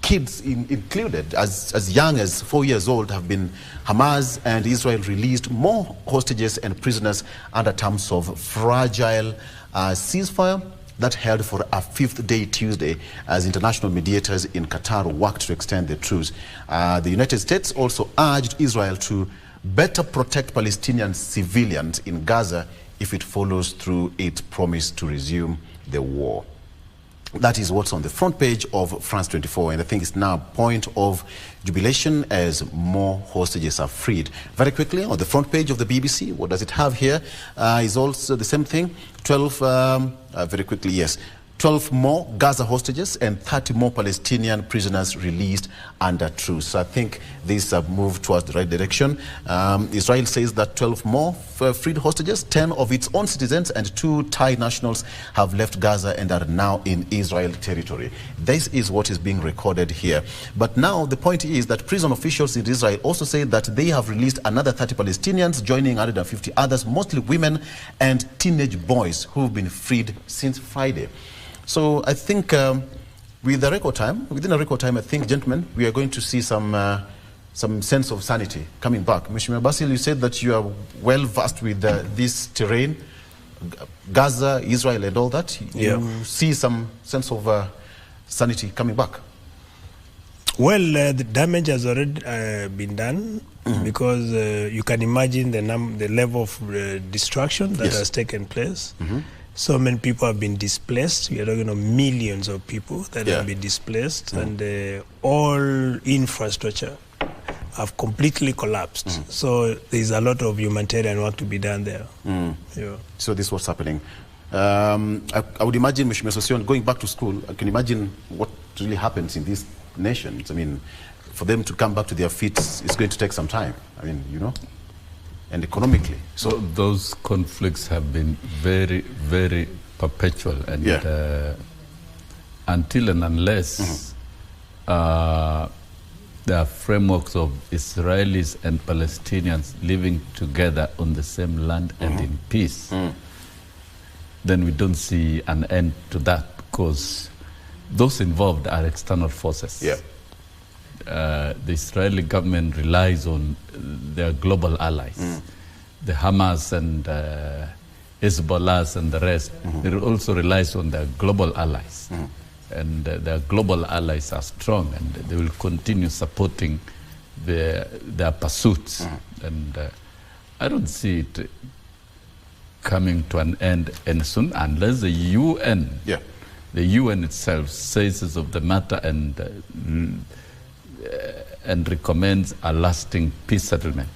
kids included, as young as 4 years old, have been, Hamas and Israel released more hostages and prisoners under terms of fragile ceasefire that held for a fifth day Tuesday, as international mediators in Qatar worked to extend the truce. The United States also urged Israel to better protect Palestinian civilians in Gaza if it follows through its promise to resume the war. That is what's on the front page of France 24, and I think it's now a point of jubilation as more hostages are freed. Very quickly, on the front page of the BBC, what does it have here? Is also the same thing. 12, very quickly, yes. 12 more Gaza hostages and 30 more Palestinian prisoners released under truce. So I think this moved towards the right direction. Israel says that 12 more freed hostages, 10 of its own citizens and 2 Thai nationals have left Gaza and are now in Israel territory. This is what is being recorded here. But now the point is that prison officials in Israel also say that they have released another 30 Palestinians, joining 150 others, mostly women and teenage boys who've been freed since Friday. So I think within a record time, I think, gentlemen, we are going to see some sense of sanity coming back. Mr. Basil, you said that you are well versed with this terrain, Gaza, Israel, and all that. You see some sense of sanity coming back. Well, the damage has already been done, because you can imagine the level of destruction that has taken place. So many people have been displaced. We are talking of millions of people that have been displaced, and all infrastructure have completely collapsed. So there's a lot of humanitarian work to be done there. So this is what's happening. I would imagine, Mr. Sossion, going back to school, I can imagine what really happens in these nations. I mean, for them to come back to their feet, it's going to take some time. I mean, and economically. So those conflicts have been very, very perpetual, and until and unless there are frameworks of Israelis and Palestinians living together on the same land and in peace, then we don't see an end to that, because those involved are external forces. The Israeli government relies on their global allies, the Hamas and Hezbollah and the rest. It also relies on their global allies, and their global allies are strong, and they will continue supporting their pursuits. And I don't see it coming to an end any soon, unless the UN, the UN itself says of the matter and recommends a lasting peace settlement.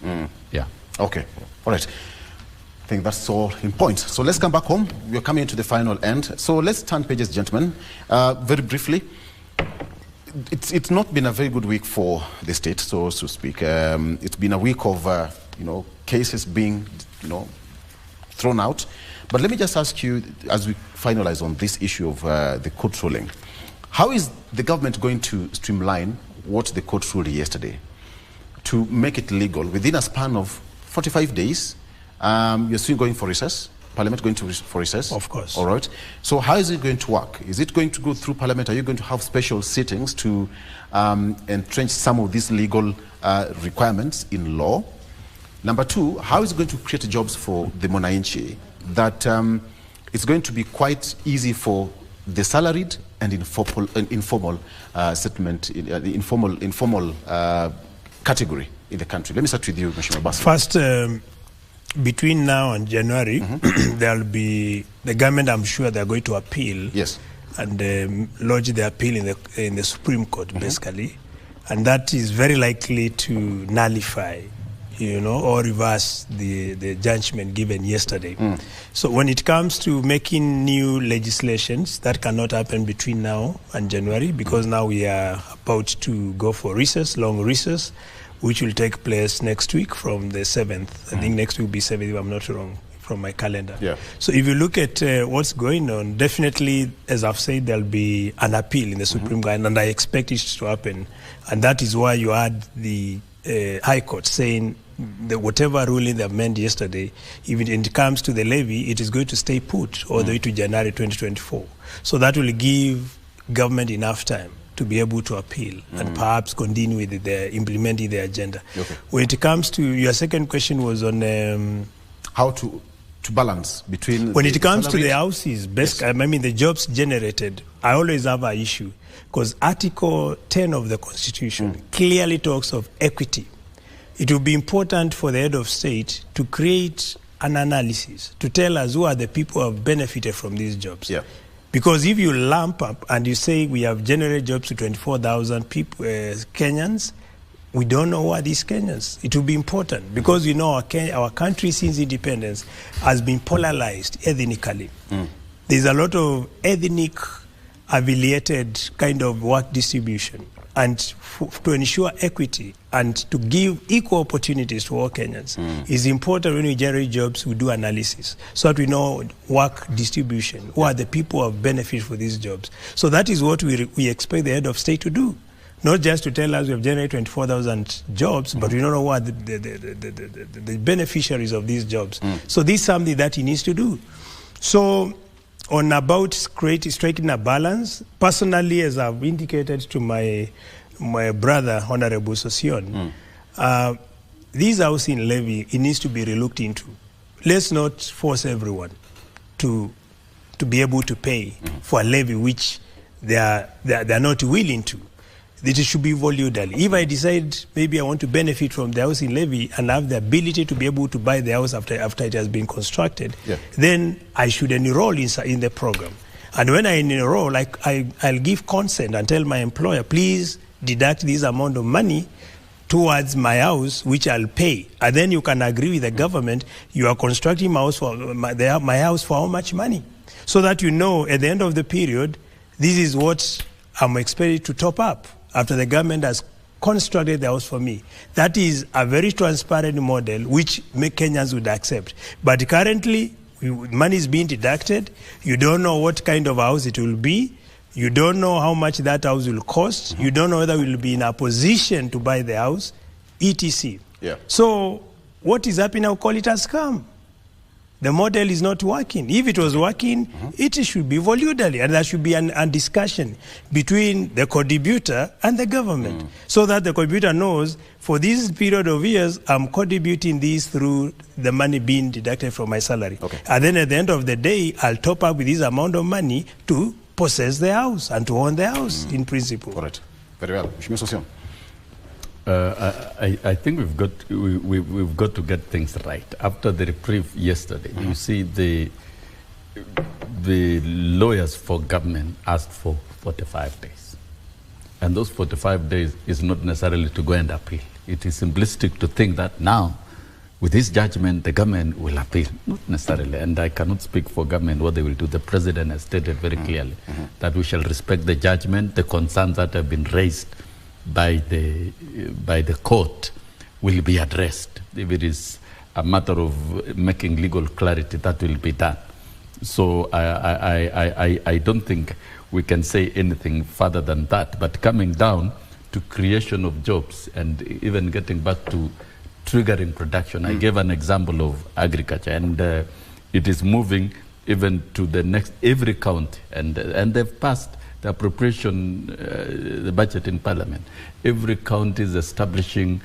Okay. All right. I think that's all in point. So let's come back home. We're coming to the final end. So let's turn pages, gentlemen. Very briefly, it's not been a very good week for the state, so to speak. It's been a week of cases being thrown out. But let me just ask you, as we finalize on this issue of the court ruling, how is the government going to streamline what the court ruled yesterday to make it legal within a span of 45 days? You're still going for recess. Parliament going to for recess? Of course. All right. So how is it going to work? Is it going to go through Parliament? Are you going to have special sittings to entrench some of these legal requirements in law? Number two, how is it going to create jobs for the Mwananchi that it's going to be quite easy for the salaried and informal settlement, the informal category in the country? Let me start with you, Mheshimiwa Basu. First, between now and January, there'll be the government. I'm sure they're going to appeal. Yes. And lodge the appeal in the Supreme Court, basically, and that is very likely to nullify, or reverse the judgment given yesterday. So when it comes to making new legislations, that cannot happen between now and January, because now we are about to go for recess, long recess, which will take place next week from the 7th. I think next week will be 7th, if I'm not wrong, from my calendar. Yeah. So if you look at what's going on, definitely, as I've said, there'll be an appeal in the Supreme Court, and I expect it to happen. And that is why you had the High Court saying that whatever ruling they made yesterday, if it comes to the levy, it is going to stay put all the way to January 2024. So that will give government enough time to be able to appeal and perhaps continue with implementing the agenda. Okay. When it comes to your second question was on how to balance between when it comes to the houses, I mean the jobs generated, I always have an issue because Article 10 of the Constitution clearly talks of equity. It will be important for the head of state to create an analysis to tell us who are the people who have benefited from these jobs. Yeah. Because if you lump up and you say we have generated jobs to 24,000 people, Kenyans, we don't know who are these Kenyans. It will be important because our country since independence has been polarized ethnically. There's a lot of ethnic affiliated kind of work distribution. And to ensure equity and to give equal opportunities to all Kenyans is important. When we generate jobs, we do analysis so that we know work distribution, who are the people who have benefit for these jobs. So that is what we expect the head of state to do. Not just to tell us we have generated 24,000 jobs, but we don't know who are the beneficiaries of these jobs. So this is something that he needs to do. So on about striking a balance, personally, as I've indicated to my brother, Honorable Sosion, this housing levy, it needs to be relooked into. Let's not force everyone to be able to pay for a levy which they are not willing to. It should be voluntarily. If I decide maybe I want to benefit from the housing levy and have the ability to be able to buy the house after it has been constructed, then I should enroll in the program. And when I enroll, I'll give consent and tell my employer, please deduct this amount of money towards my house, which I'll pay. And then you can agree with the government, you are constructing my house for how much money? So that you know at the end of the period, this is what I'm expected to top up after the government has constructed the house for me. That is a very transparent model which Kenyans would accept. But currently, money is being deducted. You don't know what kind of house it will be. You don't know how much that house will cost. You don't know whether we will be in a position to buy the house, etc. Yeah. So what is happening now? Call it a scam. The model is not working. If it was working, it should be voluntary, and there should be a discussion between the contributor and the government, so that the contributor knows for this period of years, I'm contributing this through the money being deducted from my salary. Okay. And then at the end of the day, I'll top up with this amount of money to possess the house and to own the house in principle. Correct. Very well. Mheshimiwa Sosion. I think we've got to get things right. After the reprieve yesterday, you see the lawyers for government asked for 45 days. And those 45 days is not necessarily to go and appeal. It is simplistic to think that now, with this judgment, the government will appeal. Not necessarily, and I cannot speak for government what they will do. The president has stated very clearly that we shall respect the judgment, the concerns that have been raised by the court will be addressed. If it is a matter of making legal clarity, that will be done. So I don't think we can say anything further than that. But coming down to creation of jobs and even getting back to triggering production, I gave an example of agriculture. And It is moving even to the next, every county, and they've passed the appropriation, the budget in Parliament. Every county is establishing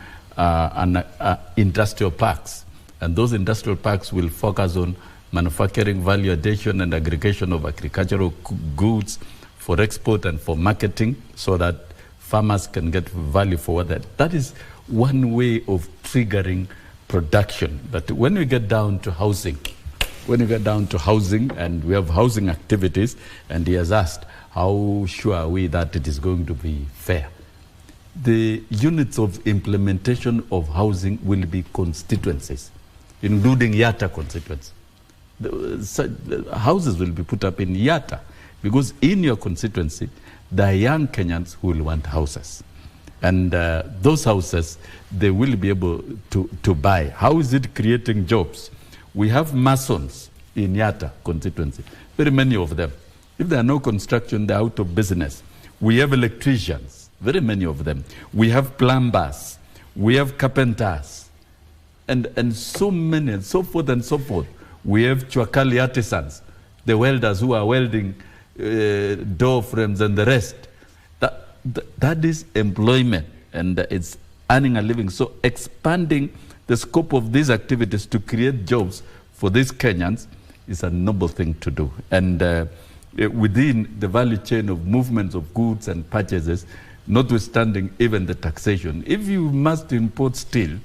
industrial parks, and those industrial parks will focus on manufacturing, value addition, and aggregation of agricultural goods for export and for marketing, so that farmers can get value for that. That is one way of triggering production. But when we get down to housing, and we have housing activities, and he has asked, how sure are we that it is going to be fair? The units of implementation of housing will be constituencies, including Yatta constituency. The houses will be put up in Yatta, because in your constituency, there are young Kenyans who will want houses. And those houses, they will be able to buy. How is it creating jobs? We have masons in Yatta constituency, very many of them. If there are no construction, they're out of business. We have electricians, very many of them. We have plumbers, we have carpenters, and so many, and so forth and so forth. We have Chwakali artisans, the welders who are welding door frames and the rest. That is employment, and it's earning a living. So expanding the scope of these activities to create jobs for these Kenyans is a noble thing to do. And within the value chain of movements of goods and purchases, notwithstanding even the taxation, if you must import steel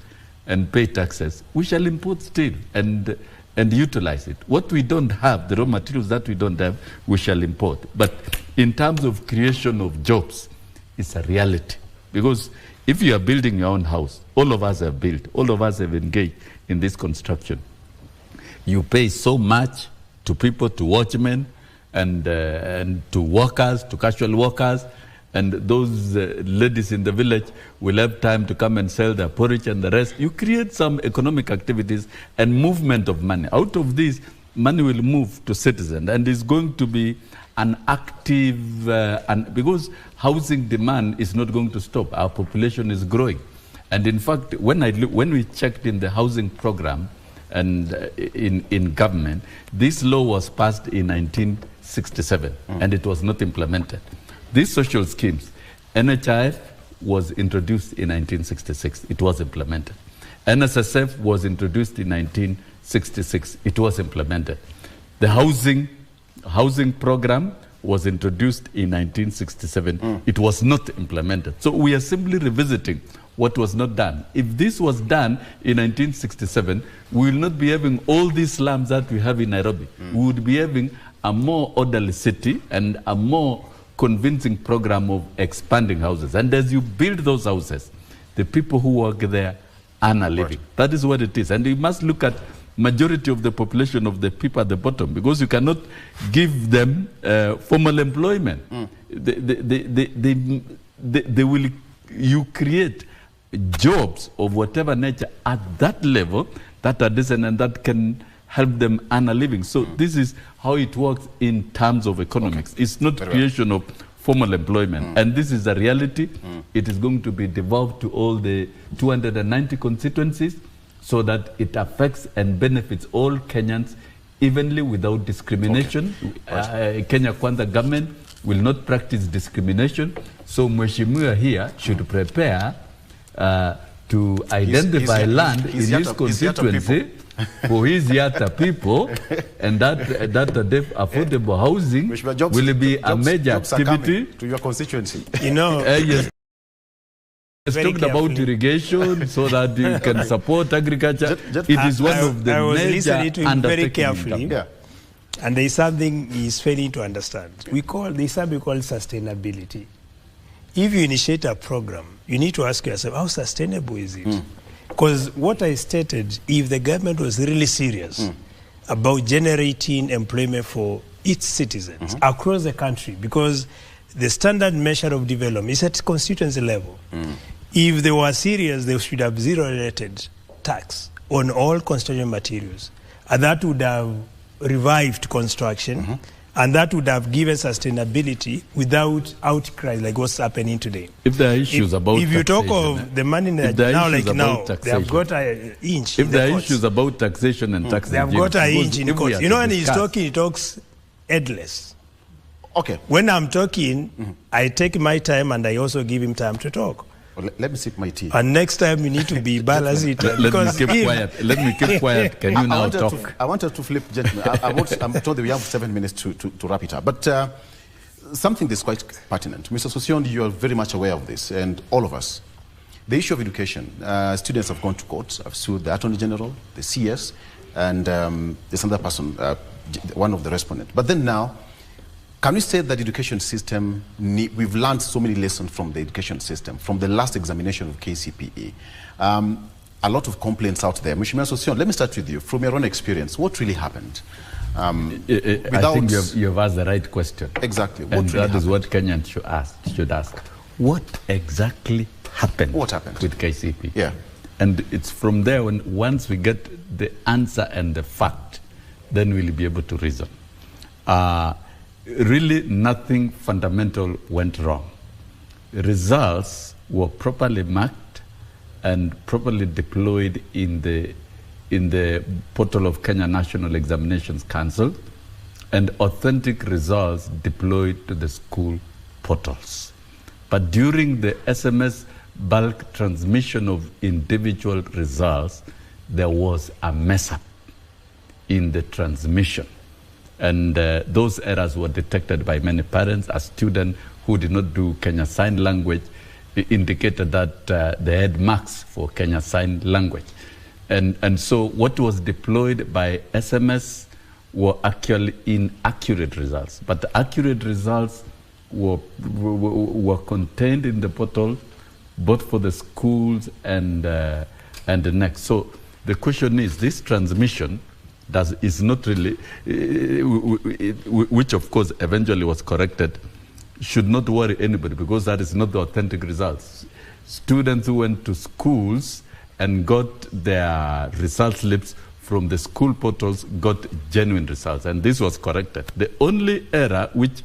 and pay taxes, we shall import steel and utilize it. What we don't have, the raw materials that we don't have, we shall import. But in terms of creation of jobs, it's a reality. Because if you are building your own house, all of us have built, all of us have engaged in this construction. You pay so much to people, to watchmen, and to workers, to casual workers, and those ladies in the village will have time to come and sell their porridge and the rest. You create some economic activities and movement of money. Out of this, money will move to citizens, and it's going to be an active, because housing demand is not going to stop. Our population is growing. And in fact, when we checked in the housing program and in government, this law was passed in 1967, and it was not implemented. These social schemes, NHIF was introduced in 1966. It was implemented. NSSF was introduced in 1966. It was implemented. The housing program was introduced in 1967. It was not implemented. So we are simply revisiting what was not done. If this was done in 1967, we will not be having all these slums that we have in Nairobi. We would be having a more orderly city and a more convincing program of expanding houses. And as you build those houses, the people who work there earn a living. That is what it is. And you must look at majority of the population of the people at the bottom, because you cannot give them formal employment. You create jobs of whatever nature at that level that are decent and that can help them earn a living. So this is how it works in terms of economics. It's not creation of formal employment. And this is a reality. It is going to be devolved to all the 290 constituencies, so that it affects and benefits all Kenyans evenly without discrimination. Kenya Kwanza government will not practice discrimination. So Mheshimiwa here should prepare to identify land in his constituency for his Yatta people, and that affordable housing will be a major activity to your constituency. You know, yes. Talked about irrigation so that you can support agriculture. It is one of the major undertakings. Very carefully, and there is something he is failing to understand. There is something called sustainability. If you initiate a program, you need to ask yourself, how sustainable is it? Because what I stated, if the government was really serious about generating employment for its citizens across the country, because the standard measure of development is at constituency level. If they were serious, they should have zero-related tax on all construction materials. And that would have revived construction, And that would have given sustainability without outcry like what's happening today. If there are issues about if you talk of the money now, like now, they have got an inch. If there are issues about taxation and tax, they have got an inch in court. You know, when he's talking, he talks endless. Okay. When I'm talking, I take my time and I also give him time to talk. Well, let me sip my tea. And next time we need to be balanced. Let me keep quiet. Let me keep quiet. Can you now talk? I wanted to flip, gentlemen. I'm told that we have 7 minutes to wrap it up. But something that's quite pertinent. Mr. Sosion, you are very much aware of this, and all of us. The issue of education. Students have gone to court, have sued the Attorney General, the CS, and there's another person, one of the respondents. But then now, can we say that the education system, we've learned so many lessons from the education system, from the last examination of KCPE. A lot of complaints out there. Mheshimiwa Sosion, let me start with you. From your own experience, what really happened? I think you've asked the right question. Exactly. What really is what Kenyans should ask. What exactly happened? What happened with KCPE? Yeah. And it's from there, once we get the answer and the fact, then we'll be able to reason. Really, nothing fundamental went wrong. Results were properly marked and properly deployed in the portal of Kenya National Examinations Council, and authentic results deployed to the school portals. But during the SMS bulk transmission of individual results, there was a mess up in the transmission. And those errors were detected by many parents. A student who did not do Kenya Sign Language indicated that they had marks for Kenya Sign Language. And so what was deployed by SMS were actually inaccurate results. But the accurate results were contained in the portal, both for the schools and the next. So the question is, this transmission is not really, which of course eventually was corrected, should not worry anybody, because that is not the authentic results. Students who went to schools and got their result slips from the school portals got genuine results, and this was corrected. The only error which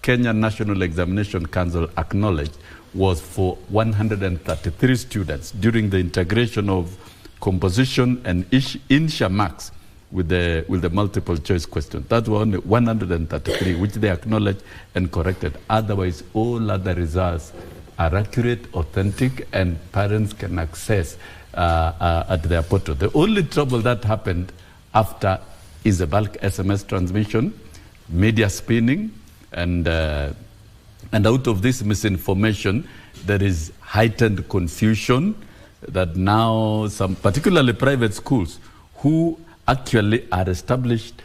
Kenya National Examination Council acknowledged was for 133 students during the integration of composition and INSHA marks with the multiple choice question. That were only 133, which they acknowledged and corrected. Otherwise, all other results are accurate, authentic, and parents can access at their portal. The only trouble that happened after is the bulk SMS transmission, media spinning, and out of this misinformation, there is heightened confusion that now some, particularly private schools, who actually are established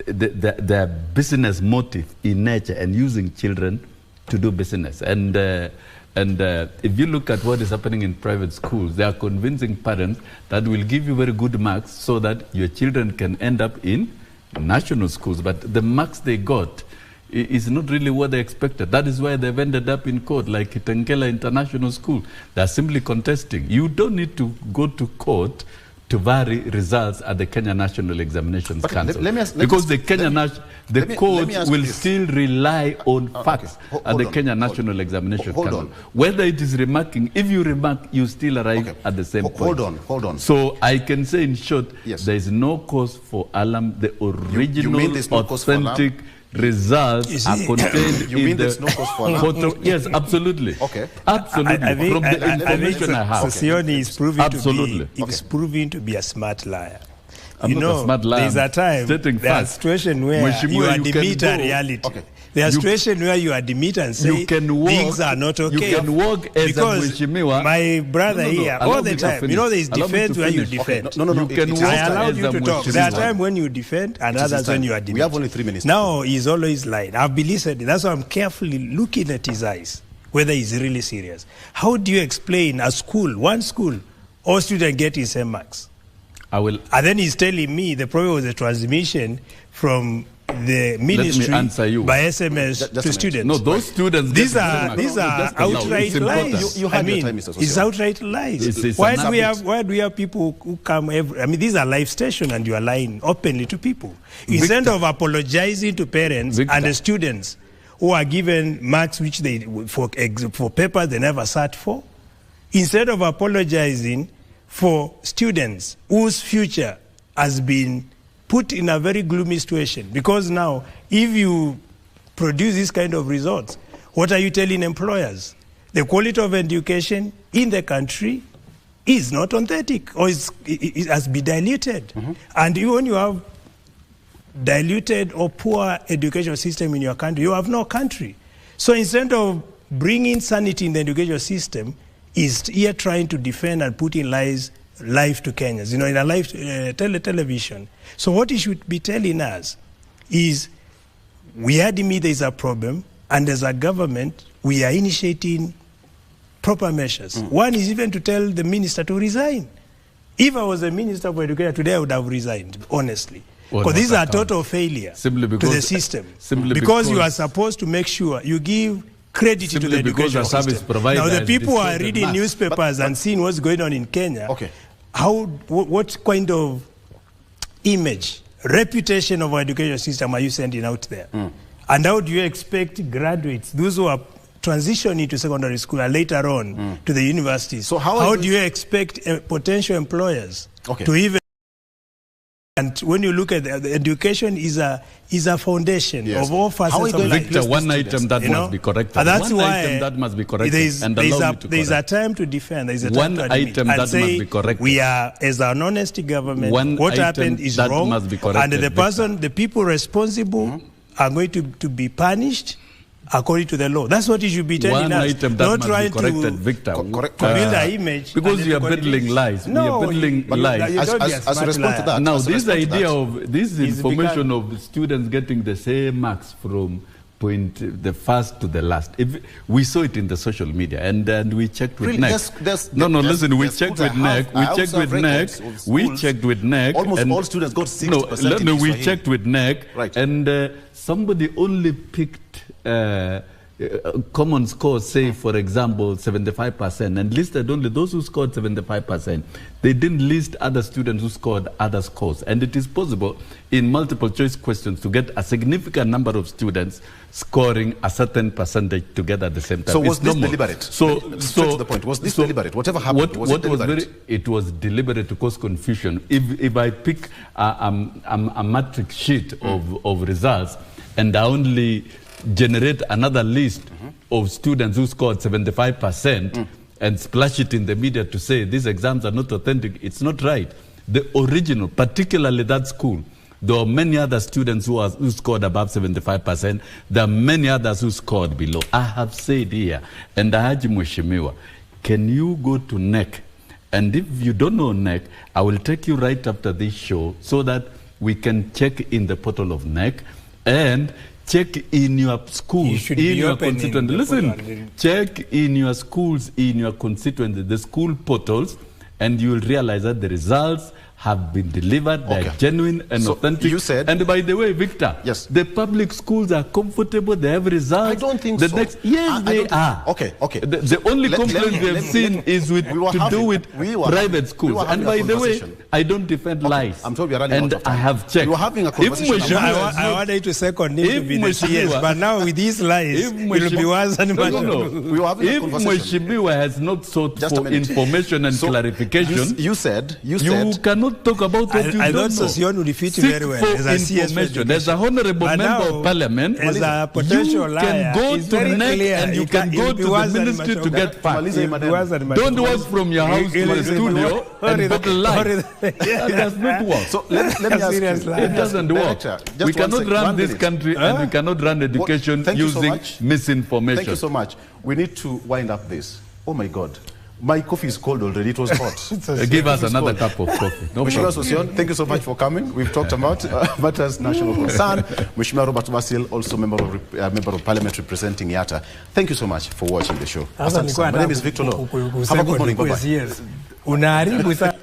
their business motive in nature and using children to do business. And if you look at what is happening in private schools, they are convincing parents that will give you very good marks so that your children can end up in national schools. But the marks they got is not really what they expected. That is why they've ended up in court, like Tenkela International School. They are simply contesting. You don't need to go to court to vary results at the Kenya National Examinations Council. Because the court will still rely on facts at the Kenya National Examination Council. Whether it is remarking, if you remark, you still arrive at the same point. Hold on. So I can say in short, there is no cause for alarm. The original, authentic results are contained in the photo. Yes, absolutely. Okay. Absolutely. From the information I have. Sosioni is proving to be a smart liar. I'm not a smart liar. There's a time, there's a situation where you admit a reality. There's a situation where you admit and say things are not okay. You can walk as because my brother here, all the time, you know, there's defense where you defend. I allowed you to talk. There are times when you defend and others when you admit. We have only 3 minutes. Now he's always lying. I've been listening. That's why I'm carefully looking at his eyes, whether he's really serious. How do you explain a school, one school, all students get the same marks? I will. And then he's telling me the problem was the transmission from the ministry by SMS to students. No, those students. These are outright lies. It's outright lies. Why do we have people who come these are live stations and you are lying openly to people. Instead of apologizing to parents and the students who are given marks which they for papers they never sat for, instead of apologizing for students whose future has been put in a very gloomy situation. Because now, if you produce this kind of results, what are you telling employers? The quality of education in the country is not authentic, or it has been diluted. And when you have diluted or poor education system in your country, you have no country. So instead of bringing sanity in the education system, is here trying to defend and put in lies life to Kenyans, in a live television. So what he should be telling us is, we admit there is a problem, and as a government, we are initiating proper measures. One is even to tell the minister to resign. If I was a minister for education today, I would have resigned, honestly. Because this is a total failure to the system. Because you are supposed to make sure you give credit to the education system. Now the people who are reading newspapers and seeing what's going on in Kenya, what kind of image, reputation of our education system are you sending out there? And how do you expect graduates, those who are transitioning to secondary school and later on to the universities, so how do you expect potential employers to even... And when you look at the education is a foundation of all facets of life. Victor, one item that must be corrected. And that's one why item that must be corrected. There is a time to defend. There is a time to admit. Item that must be corrected. We are, as an honest government, what happened is wrong. Must be corrected, and the people responsible are going to be punished according to the law. That's what you should be telling us. One item that must be corrected, Victor. Build an image. Because you are peddling lies. No, we are peddling lies. As a response to that. Now, this idea of this information of students getting the same marks from the first to the last. We saw it in the social media, and we checked with NEC. We checked with NEC. We checked with NEC. Almost all students got 60%. We checked with NEC, and somebody only picked common scores, say, for example, 75%, and listed only those who scored 75%. They didn't list other students who scored other scores. And it is possible in multiple choice questions to get a significant number of students scoring a certain percentage together at the same time. So was this deliberate? So to the point, was this deliberate? Whatever happened, was it deliberate? It was deliberate to cause confusion. If I pick a matrix sheet of results and I only generate another list of students who scored 75% and splash it in the media to say these exams are not authentic, it's not right. The original, particularly that school, there are many other students who scored above 75%. There are many others who scored below. I have said here, and I urge Mheshimiwa, can you go to NEC? And if you don't know NEC, I will take you right after this show so that we can check in the portal of NEC and check in your schools, in your constituency. Listen, check in your schools, in your constituency, the school portals, and you will realize that the results have been delivered, they're genuine and authentic. You said, and by the way, Victor, yes, the public schools are comfortable, they have results. I don't think so. Yes, they are. Okay. The only complaint we have seen is with private schools. And by the way, I don't defend lies. I'm told we are running out of time. I have checked. We were having a conversation. I wanted to second him to be the CS, but now with these lies, it will be worse than much. We were having a conversation. If Mheshimiwa has not sought for information and clarification, you said you cannot talk about what you don't know. I thought Sosion would defeat you very well as a CS as a honorable member of parliament, as a potential you liar, can go to NEC and you can go to the ministry to get facts. Don't work from your house to the studio and battle lies. That does not work. So let me ask you. It doesn't work. We cannot run this country and we cannot run education using misinformation. Thank you so much. We need to wind up this. Oh my God. My coffee is cold already. It was hot. Give us another cup of coffee. Mheshimiwa Sosion, thank you so much for coming. We've talked about matters national concern. Mheshimiwa Robert Basil, also member of Parliament representing Yatta. Thank you so much for watching the show. My name is Victor Lowe. Have a good morning. Bye-bye.